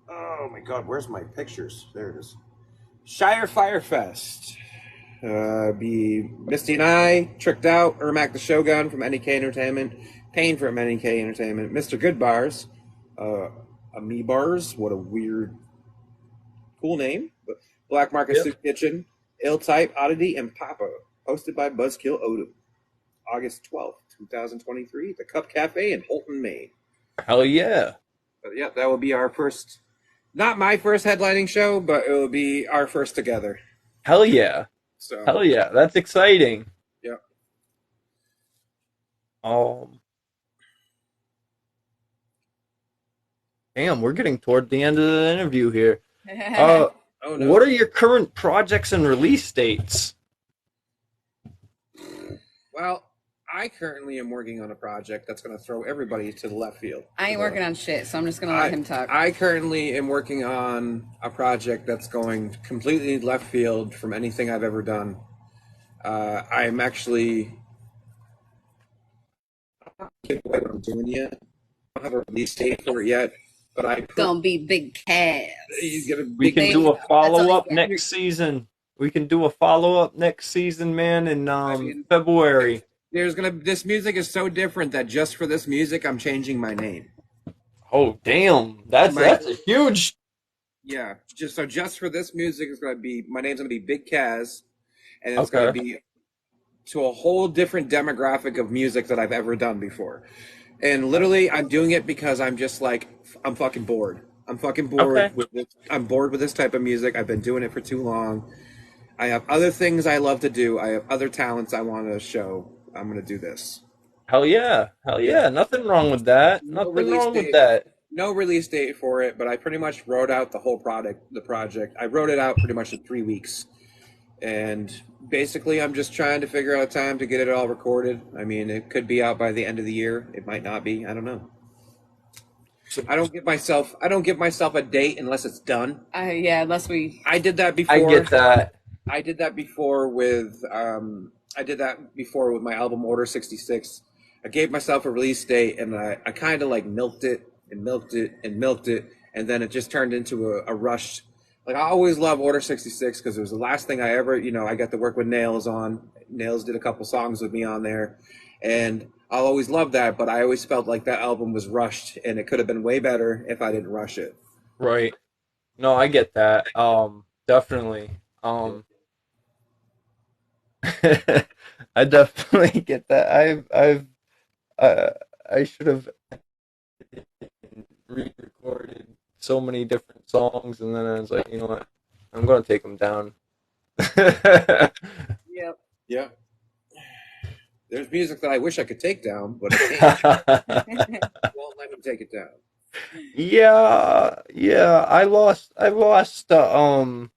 Oh my God, where's my pictures? There it is. Shire Firefest. Be Misty and I, Tricked Out, Ermac the Shogun from NEK Entertainment, Payne from NEK Entertainment, Mr. Goodbars, Amoebars, what a weird, cool name. Black Market Yep. Soup Kitchen, Ill Type, Oddity, and Papa, hosted by Buzzkill Odom. August 12th, 2023, the Cup Cafe in Holton, Maine. Hell yeah. But yeah, that will be our first, not my first headlining show, but it will be our first together. Hell yeah. So Hell yeah. That's exciting. yeah. Damn, we're getting toward the end of the interview here. Oh no. What are your current projects and release dates? Well, I currently am working on a project that's going to throw everybody to the left field. I ain't working on shit, so I'm just gonna let him talk. I currently am working on a project that's going completely left field from anything I've ever done. I'm actually I don't know what I'm doing yet. I don't have a release date for it yet, but Gonna be big cash. he's gonna We can Big- do a that's all follow you up got. next season. We can do a follow up next season, man, in mean- February. this music is so different that just for this music I'm changing my name. Oh damn, that's a huge. Yeah, just for this music, it's gonna be my name's gonna be Big Kaz, and it's gonna be to a whole different demographic of music that I've ever done before. And literally, I'm doing it because I'm just like I'm fucking bored. I'm fucking bored. Okay. With this, I'm bored with this type of music. I've been doing it for too long. I have other things I love to do. I have other talents I want to show. I'm gonna do this. Hell yeah, hell yeah. Nothing wrong with that. No Nothing release wrong with date. that. No release date for it, but I pretty much wrote out the whole project. I wrote it out pretty much in 3 weeks. And basically, I'm just trying to figure out time to get it all recorded. I mean, it could be out by the end of the year. It might not be. I don't know. So I don't give myself a date unless it's done. Yeah, unless we. I did that I before. get that. I did that before with my album Order 66. I gave myself a release date and I kind of like milked it and milked it and milked it, and then it just turned into a rush. Like, I always love Order 66 because it was the last thing I ever, I got to work with Nails on. Nails did a couple songs with me on there, and I'll always love that, but I always felt like that album was rushed and it could have been way better if I didn't rush it. Right. No, I get that. Definitely. I definitely get that. Uh, I should have re-recorded so many different songs, and then I was like, you know what? I'm gonna take them down. Yep. Yeah. There's music that I wish I could take down, but I can't. Won't let me take it down. Yeah, yeah. I lost a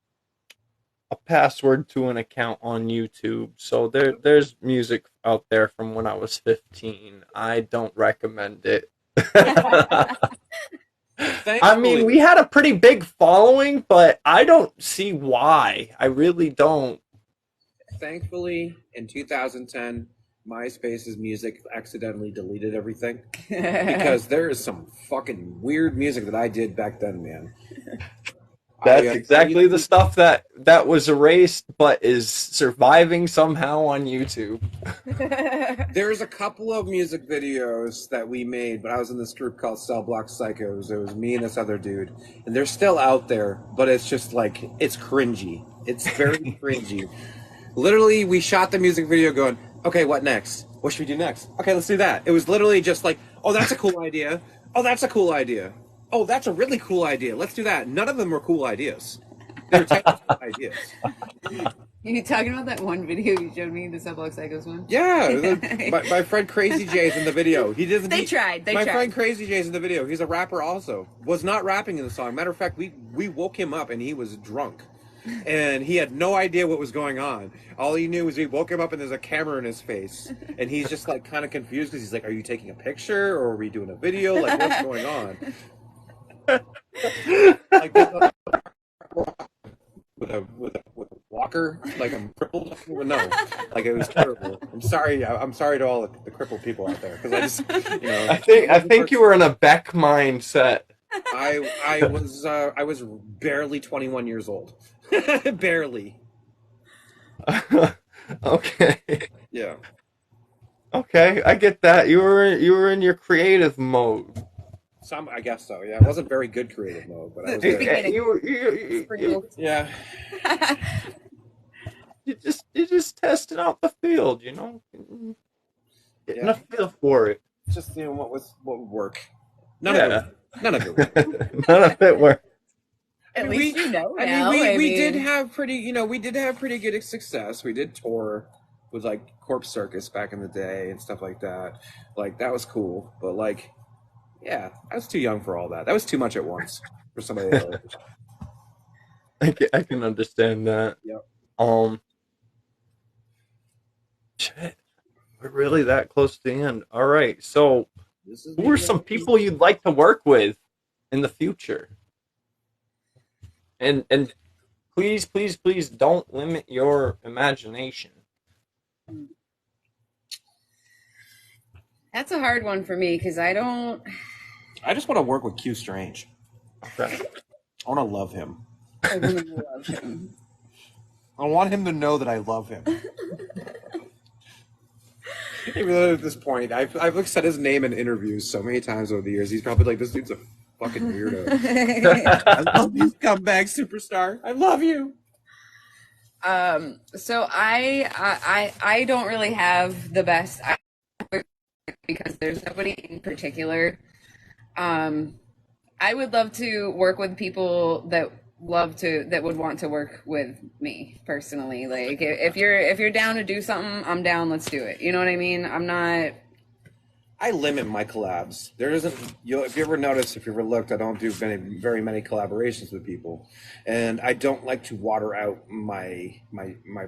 password to an account on YouTube. So there's music out there from when I was 15. I don't recommend it. I mean, Thankfully, we had a pretty big following, but I don't see why. I really don't. thankfully, in 2010, MySpace's music accidentally deleted everything because there is some fucking weird music that I did back then, man. That's I exactly the stuff that was erased, but is surviving somehow on YouTube. There's a couple of music videos that we made, but I was in this group called Cell Block Psychos. It was me and this other dude, and they're still out there, but it's just like, it's cringy. It's very cringy. Literally, we shot the music video going, okay, what next? What should we do next? Okay, let's do that. It was literally just like, oh, that's a cool idea. Oh, that's a cool idea. Oh, that's a really cool idea. Let's do that. None of them were cool ideas. They were technical ideas. You talking about that one video you showed me, the Sublux Psychos one? Yeah, my friend Crazy J's in the video. He doesn't. They tried. My friend Crazy J's in the video. He's a rapper also. Was not rapping in the song. Matter of fact, we woke him up and he was drunk, and he had no idea what was going on. All he knew was we woke him up and there's a camera in his face, and he's just like kind of confused because he's like, "Are you taking a picture or are we doing a video? Like, what's going on?" Like, with a walker, like I'm crippled. I don't even know. Like, it was terrible. I'm sorry. I'm sorry to all the crippled people out there because I just, I think you were in a Beck mindset. I was barely 21 years old, barely. Okay. Yeah. Okay, I get that. You were in your creative mode. I guess so. Yeah, it wasn't very good creative mode, but I was there. Yeah. You just testing out the field, getting a feel for it. Just what would work. None of it worked. None of it worked. At least you know I now. mean, we did have pretty good success. We did tour with like Corpse Circus back in the day and stuff like that. Like, that was cool, but like, yeah, I was too young for all that. That was too much at once for somebody else. I can understand that. Yep. Shit, we're really that close to the end. All right, so who are some people you'd like to work with in the future? And please, please, please don't limit your imagination. That's a hard one for me because I just want to work with Q Strange. Okay. I want to love him. I really love him. I want him to know that I love him. Even though at this point, I've said his name in interviews so many times over the years. He's probably like, this dude's a fucking weirdo. I love you, scumbag superstar. I love you. So I don't really have the best because there's nobody in particular. I would love to work with people that would want to work with me personally. Like, if you're down to do something, I'm down. Let's do it. You know what I mean? I limit my collabs. There isn't, if you ever notice, if you ever looked, I don't do very many collaborations with people, and I don't like to water out my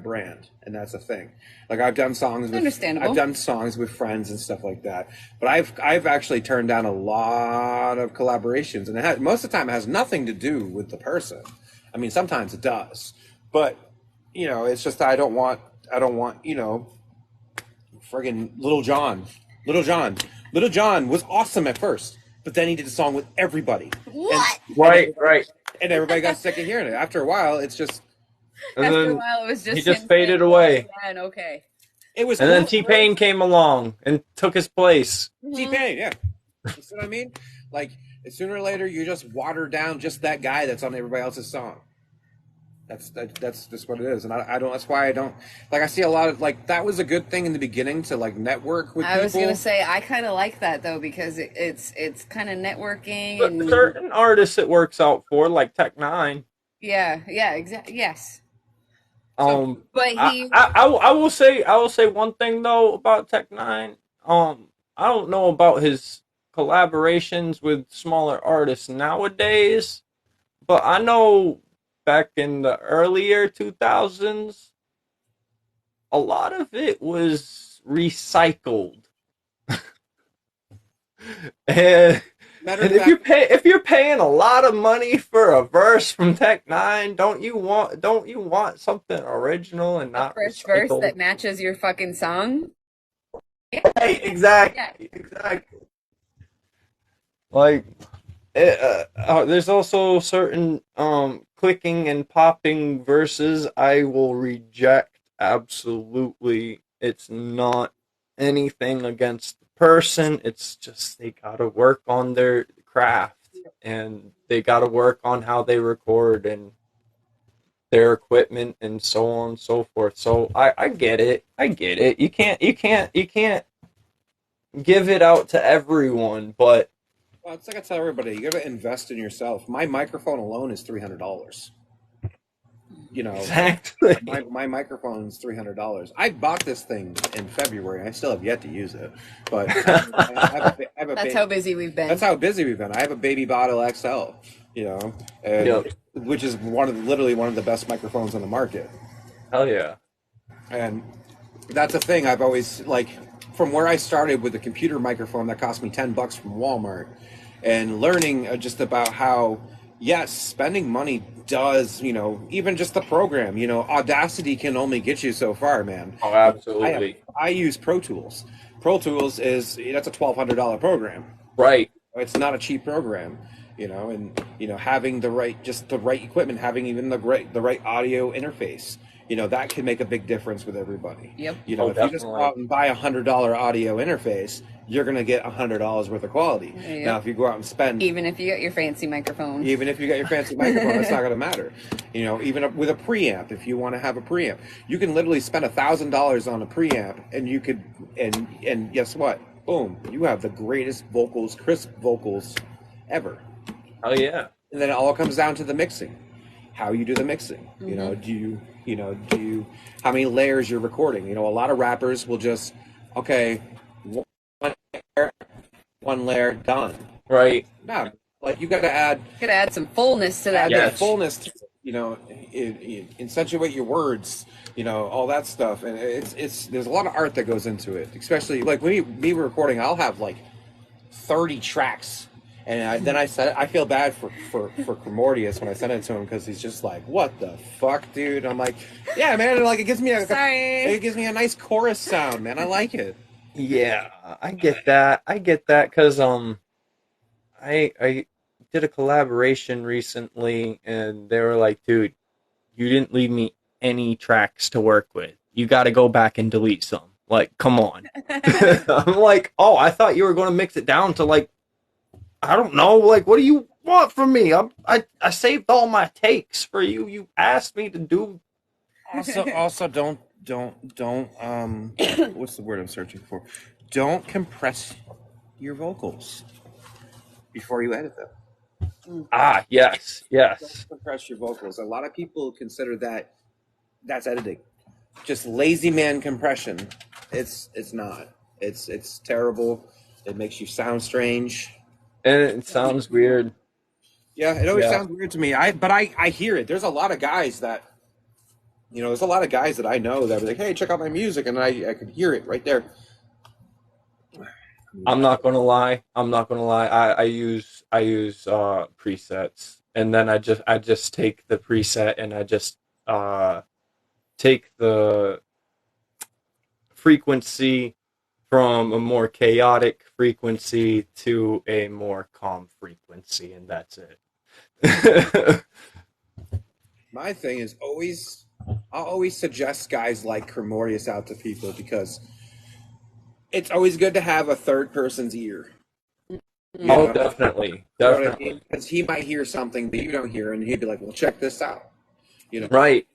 brand, and that's the thing. Like I've Understandable. done songs with friends and stuff like that, but I've actually turned down a lot of collaborations, and most of the time it has nothing to do with the person. I mean, sometimes it does, but it's just I don't want friggin' Little John was awesome at first, but then he did a song with everybody, and What? and Right, everybody, right. and everybody got sick of hearing it. After a while, it's just And After a then while, it was he just just him saying faded "Lil away. Man," okay. it was And then cool. T Pain came along and took his place. T Hmm. Pain, yeah, you see what I mean? Like sooner or later, you just water down just that guy that's on everybody else's song. That's just what it is, and I don't. That's why I don't like. I see a lot of like that was a good thing in the beginning to like network with I was gonna people. say I kind of like that though because it's kind of networking But and certain artists it works out for, like Tech 9. yeah, exactly, yes. So Um, But he, I will say one thing though about Tech 9. I don't know about his collaborations with smaller artists nowadays, but I know back in the earlier 2000s, a lot of it was recycled. and matter of and fact, if you're paying a lot of money for a verse from Tech 9, don't you want something original and a not fresh verse recycled? that matches your fucking song. Hey, Yeah. exactly. Like, there's also certain clicking and popping verses I will reject absolutely. It's not anything against the person. It's just they gotta work on their craft and they gotta work on how they record and their equipment and so on and so forth. So I get it. I get it. You can't give it out to everyone, but well, it's like I tell everybody, you got to invest in yourself. My microphone alone is $300. You know, my exactly. my microphone is $300. I bought this thing in February. I still have yet to use it, but I have a That's how busy we've that's been. how busy we've been. I have a baby bottle XL, and Yep. which is literally one of the best microphones on the market. Hell yeah. And that's a thing I've always like from where I started with a computer microphone that cost me $10 from Walmart and learning just about how yes, spending money does, even just the program, Audacity can only get you so far, man. Oh, I absolutely. I use Pro Tools. Pro Tools that's a $1,200 program. Right. It's not a cheap program, and having the right equipment, having even the right audio interface, that can make a big difference with everybody. Yep. Oh, If you just go definitely. out and buy $100 audio interface, you're gonna get $100 worth of quality. Now, Yep. if you go out and spend Even if you got your fancy microphone. even if you got your fancy microphone, that's not going to matter. Even with a preamp, if you want to have a preamp, you can literally spend $1,000 on a preamp, and you could, and guess what? Boom, you have the greatest vocals, crisp vocals ever. Hell yeah. And then it all comes down to the mixing, how you do the mixing. Mm-hmm. How many layers you're recording? A lot of rappers will just, okay, one layer, one layer, done. Right. No, like you got to add Could add some fullness to that add that Yes. bitch. fullness to, accentuate your words, all that stuff, and it's there's a lot of art that goes into it, especially like me recording. I'll have like 30 tracks, and then I said I feel bad for Primordius when I send it to him because he's just like, what the fuck, dude. I'm like, yeah, man, like it gives me Sorry. a nice chorus sound, man. I like it. Yeah, I get that. I get that because I did a collaboration recently, and they were like, "Dude, you didn't leave me any tracks to work with. You got to go back and delete some. Like, come on." I'm like, "Oh, I thought you were going to mix it down to like, I don't know. Like, what do you want from me? I saved all my takes for you. You asked me to do." Also, don't what's the word I'm searching for? Don't compress your vocals before you edit them. Ah, yes, Don't yes. compress your vocals. A lot of people consider that's editing. Just lazy man compression. It's not. It's terrible. It makes you sound strange. And it sounds weird. Yeah, it always Yeah. sounds weird to me. I hear it. There's a lot of guys that there's a lot of guys that I know that are like, hey, check out my music, and I could hear it right there. I'm not gonna lie. I'm not gonna lie. I use presets, and then I just take the preset and I just uh take the frequency from a more chaotic frequency to a more calm frequency, and that's it. My thing is always, I'll always suggest guys like Cremorius out to people because it's always good to have a third person's ear. You Oh, know, definitely, you know what I mean? definitely. Because he might hear something that you don't hear, and he'd be like, "Well, check this out." You know, Right.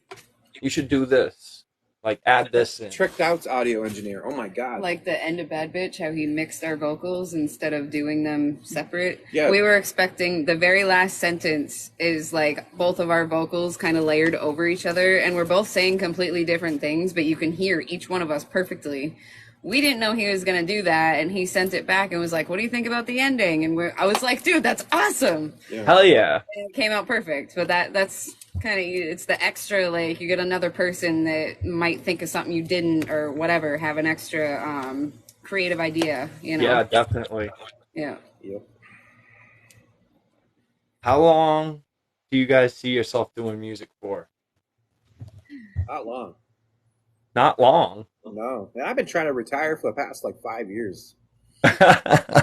You should do this. Like add this in. tricked out's audio engineer. Oh my god. Like the end of Bad Bitch, how he mixed our vocals instead of doing them separate. Yeah. We were expecting the very last sentence is like both of our vocals kind of layered over each other, and we're both saying completely different things, but you can hear each one of us perfectly. We didn't know he was gonna do that, and he sent it back and was like, "What do you think about the ending?" And I was like, "Dude, that's awesome!" Yeah. Hell yeah. And it came out perfect. But that's kind of, it's the extra, like you get another person that might think of something you didn't or whatever, have an extra creative idea, you know? Yeah, definitely. Yeah. Yep. How long do you guys see yourself doing music for? Not long. Not long. No, man, I've been trying to retire for the past like 5 years.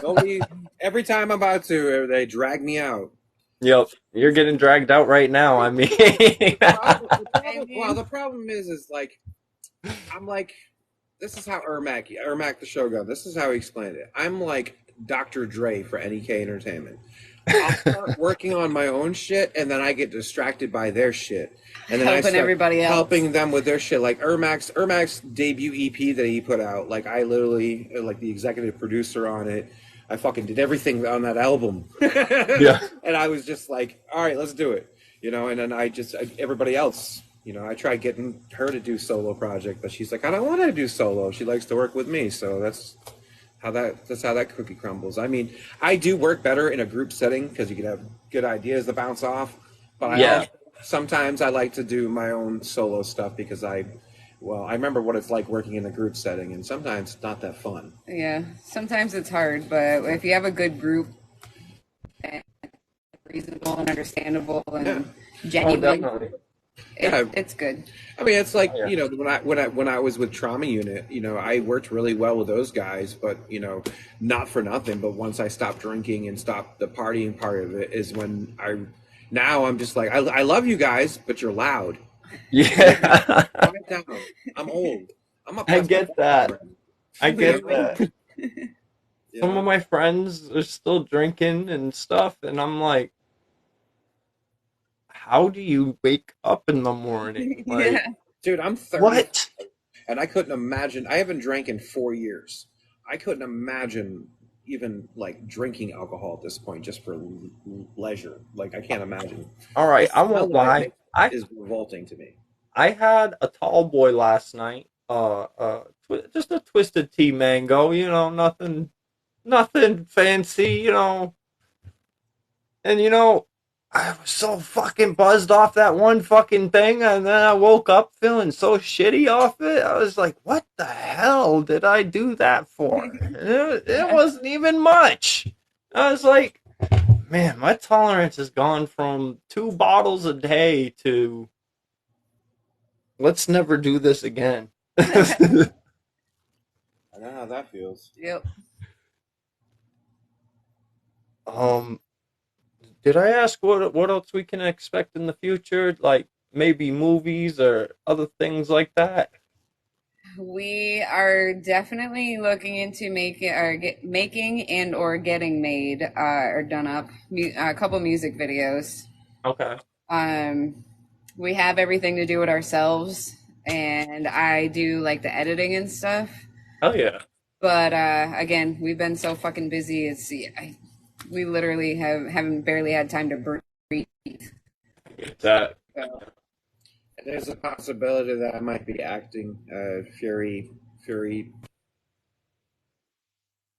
Nobody. Every time I'm about to, they drag me out. Yep, you're getting dragged out right now. I mean, Well, the problem is like I'm like, this is how Ermac the Shogun. This is how he explained it. I'm like Dr. Dre for NEK Entertainment. I'll start working on my own shit, and then I get distracted by their shit, and then I Helping start everybody else. helping them with their shit. Like Ermac's debut EP that he put out. Like I literally, like the executive producer on it. I fucking did everything on that album. Yeah. And I was just like, all right, let's do it. And then everybody else, I tried getting her to do solo project, but she's like, I don't want to do solo. She likes to work with me. So that's how that cookie crumbles. I mean, I do work better in a group setting because you can have good ideas to bounce off. But Yeah. sometimes I like to do my own solo stuff because I remember what it's like working in a group setting, and sometimes it's not that fun. Yeah. Sometimes it's hard, but if you have a good group and reasonable and understandable and Yeah. Oh, genuine, definitely. it's good. I mean, it's like, Yeah. when I was with Trauma Unit, I worked really well with those guys, but not for nothing. But once I stopped drinking and stopped the partying part of it, is when I'm just like, I love you guys, but you're loud. Yeah. Calm it down. I'm old. I'm up I past my get that. bedtime. I get Really? that. You Some know? of my friends are still drinking and stuff, and I'm like, how do you wake up in the morning? Like, Yeah. Dude, I'm 30, what? and I couldn't imagine. I haven't drank in 4 years. I couldn't imagine even like drinking alcohol at this point just for leisure. Like I can't imagine. All The right, I smell won't of lie. it I is revolting to me. I had a tall boy last night. Just a twisted tea mango. Nothing fancy. And I was so fucking buzzed off that one fucking thing, and then I woke up feeling so shitty off it. I was like, what the hell did I do that for? And it wasn't even much. I was like, man, my tolerance has gone from 2 bottles a day to let's never do this again. I know how that feels. Yep. um, did I ask what else we can expect in the future? Like maybe movies or other things like that? We are definitely looking into making and or getting made or done up a couple music videos. Okay. Um, we have everything to do it ourselves, and I do like the editing and stuff. Oh yeah. But again, we've been so fucking busy. We literally haven't barely had time to breathe. Get that. So, There's a possibility that I might be acting Fury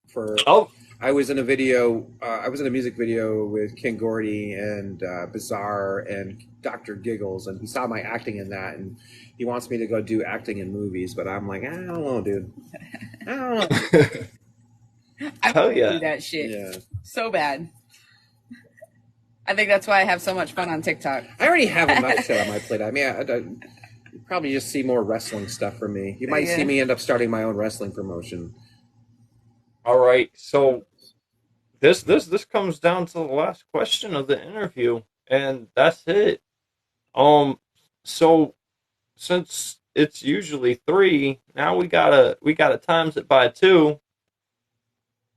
for. Oh, I was in a video. I was in a music video with King Gordy and Bizarre and Dr. Giggles, and he saw my acting in that, and he wants me to go do acting in movies. But I'm like, I don't know, dude. I don't know. I hell want to do yeah. that shit Yeah, so bad. I think that's why I have so much fun on TikTok. I already have enough shit on my plate. I mean, you probably just see more wrestling stuff from me. You might see me end up starting my own wrestling promotion. All right. So this comes down to the last question of the interview, and that's it. So since it's usually 3, now we gotta times it by 2,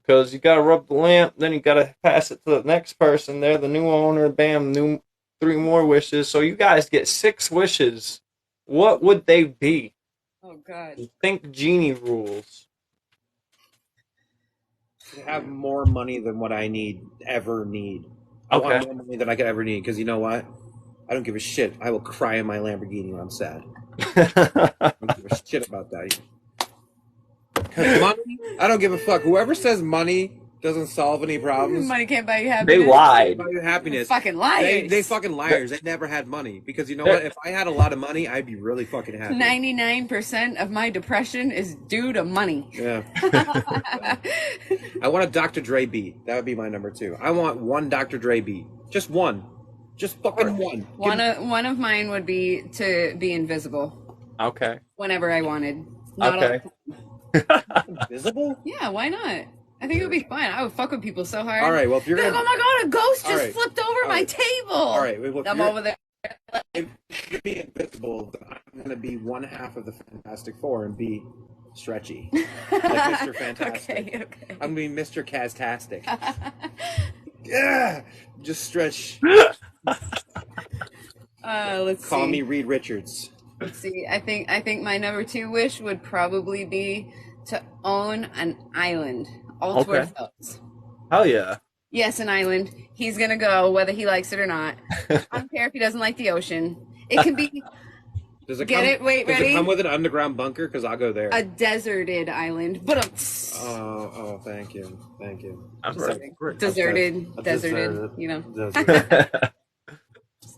because you gotta rub the lamp, then you gotta pass it to the next person. They're the new owner. Bam, new 3 more wishes. So you guys get 6 wishes. What would they be? Oh God. Think genie rules. To have more money than what I ever need. I Okay. want more money than I could ever need because you know what? I don't give a shit. I will cry in my Lamborghini when I'm sad. I don't give a shit about that. Because money, I don't give a fuck. Whoever says money doesn't solve any problems, Money can't buy you happiness. They lied. about your happiness. Fucking liars. They fucking liars. They never had money. Because you know what? If I had a lot of money, I'd be really fucking happy. 99% of my depression is due to money. Yeah. I want a Dr. Dre beat. That would be my number 2. I want one Dr. Dre beat. Just one. Just fucking one. One of mine would be to be invisible Okay. whenever I wanted. Not all- Okay. Invisible? Yeah, why not? I think it would be fun. I would fuck with people so hard. All right, well, if you're Be going like, to... oh my god, a ghost All just right. flipped over All my right. table. All right, well, if I'm you're- over there. If you're being invisible, then I'm going to be one half of the Fantastic Four and be stretchy. Like Mr. Fantastic. Okay. I'm going to be Mr. Kaztastic. Yeah! Just stretch. Let's Call see. me Reed Richards. Let's see. I think my number 2 wish would probably be to own an island all to Okay. ourselves. Hell yeah. Yes, an island. He's gonna go whether he likes it or not. I don't care if he doesn't like the ocean. It can be Does it Get come, it? Wait, does ready? it come with an underground bunker? Because I'll go there. a deserted island, but Oh, thank you. Thank you. I'm ready. deserted, A deserted. You know, Desert.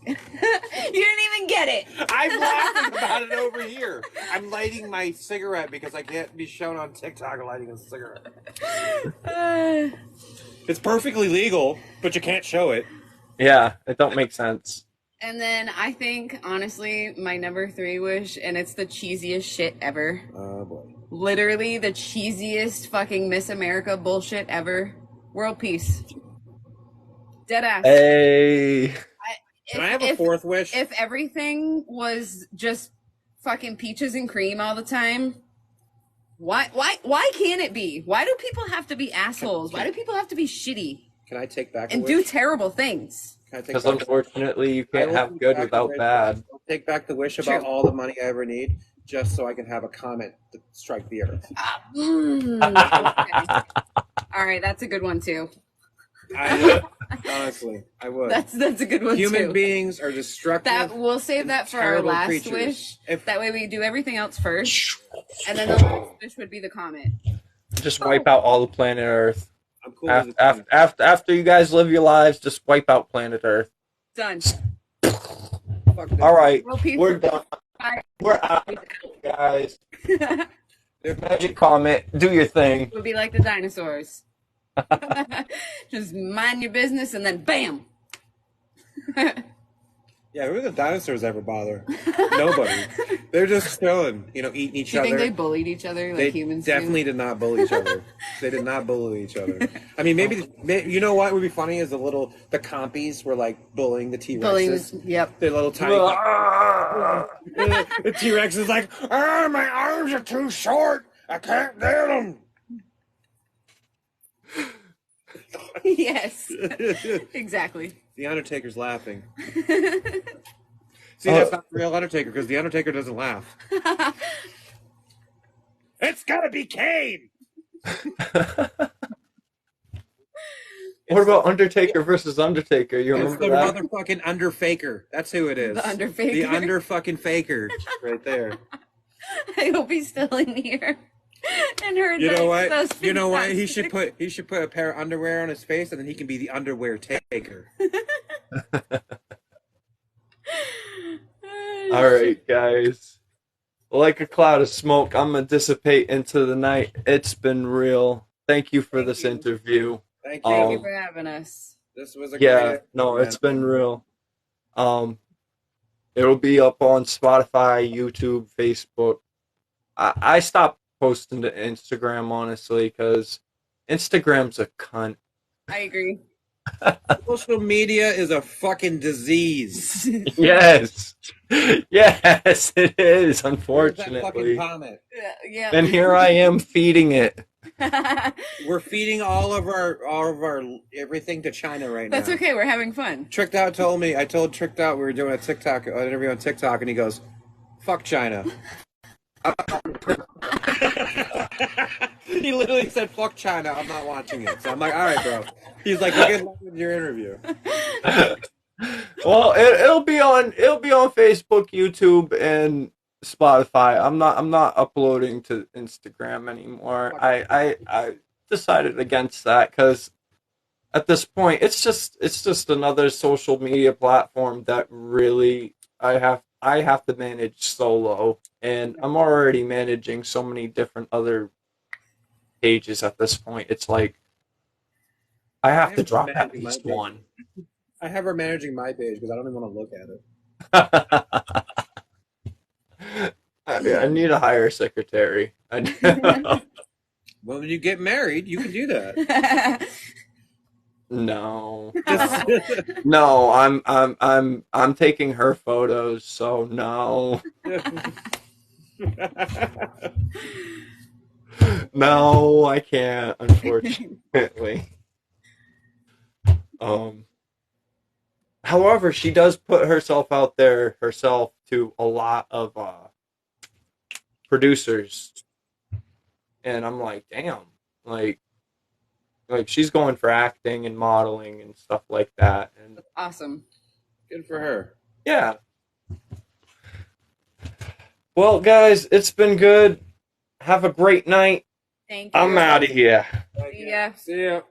you didn't even get it. I'm laughing about it over here. I'm lighting my cigarette because I can't be shown on TikTok lighting a cigarette. It's perfectly legal, but you can't show it. Yeah, it don't make sense. And then I think, honestly, my number 3 wish, and it's the cheesiest shit ever. Oh boy. Literally the cheesiest fucking Miss America bullshit ever. World peace. Deadass. Hey. Can I have a 4th wish? If everything was just fucking peaches and cream all the time, why can't it be? Why do people have to be assholes? Why do people have to be shitty Can I take back a and wish? do terrible things? Can I take Because back unfortunately, you I can't will have take good back the without wish. bad. I'll take back the wish about True. all the money I ever need, just so I can have a comet to strike the earth. Okay. All right, that's a good one too. Honestly, I would. That's a good one Human too. beings are destructive. That we'll save that for our terrible last creatures. wish. If- That way we do everything else first, and then the last wish would be the comet. Just wipe out all the planet Earth. I'm cool with it. After you guys live your lives, just wipe out planet Earth. Done. Fuck this. All right, World peace. we're done. We're out, guys. Magic comment. Do your thing. Would be like the dinosaurs. Just mind your business and then bam. Yeah, who do the dinosaurs ever bother? Nobody. They're just chilling, eating each Do you other. think they bullied each other like They humans definitely did not bully each other. They did not bully each other. I mean, maybe you know what would be funny is the compies were like bullying the do? T-Rexes. Bullying. Yep. The little tiny. The T-Rex is like, my arms are too short. I can't get them. Yes. Exactly. The Undertaker's laughing. See, that's not the real Undertaker because the Undertaker doesn't laugh. It's gotta be Kane. What about Undertaker versus Undertaker? You It's remember the that? motherfucking Underfaker. That's who it is. The Underfaker. The Underfucking Faker, right there. I hope he's still in here. And her You know what? that's You know what? fantastic. He should put a pair of underwear on his face, and then he can be the underwear taker. All right, guys. Like a cloud of smoke, I'm gonna dissipate into the night. It's been real. Thank you for Thank this you. interview. Thank Thank you you. Um, for having us. This was a great yeah, episode, no, man. it's been real. Um, it'll be up on Spotify, YouTube, Facebook. I stopped posting to Instagram honestly because Instagram's a cunt. I agree. Social media is a fucking disease. Yes, yes, it is. Where's that fucking Unfortunately, comment? Yeah. and here I am feeding it. We're feeding all of our everything to China right now. That's okay. We're having fun. Tricked Out told me. I told Tricked Out we were doing an interview on TikTok, and he goes, "Fuck China." He literally said, "Fuck China." I'm not watching it. So I'm like, "All right, bro." He's like, "Good luck with your interview." Well, it'll be on Facebook, YouTube, and Spotify. I'm not uploading to Instagram anymore. I decided against that because at this point it's just another social media platform that really I have to manage solo, and I'm already managing so many different other pages at this point. It's like I have to drop at least one. I have her managing my page because I don't even want to look at it. I need a hire secretary. Well, when you get married, you can do that. No, Just- no. I'm taking her photos. So no, no, I can't. Unfortunately. However, she does put herself out there herself to a lot of producers, and I'm like, damn, like she's going for acting and modeling and stuff like that, and Awesome. Good for her. yeah. Well, guys, it's been good. Have a great night. Thank you. I'm out of here. See ya. See ya.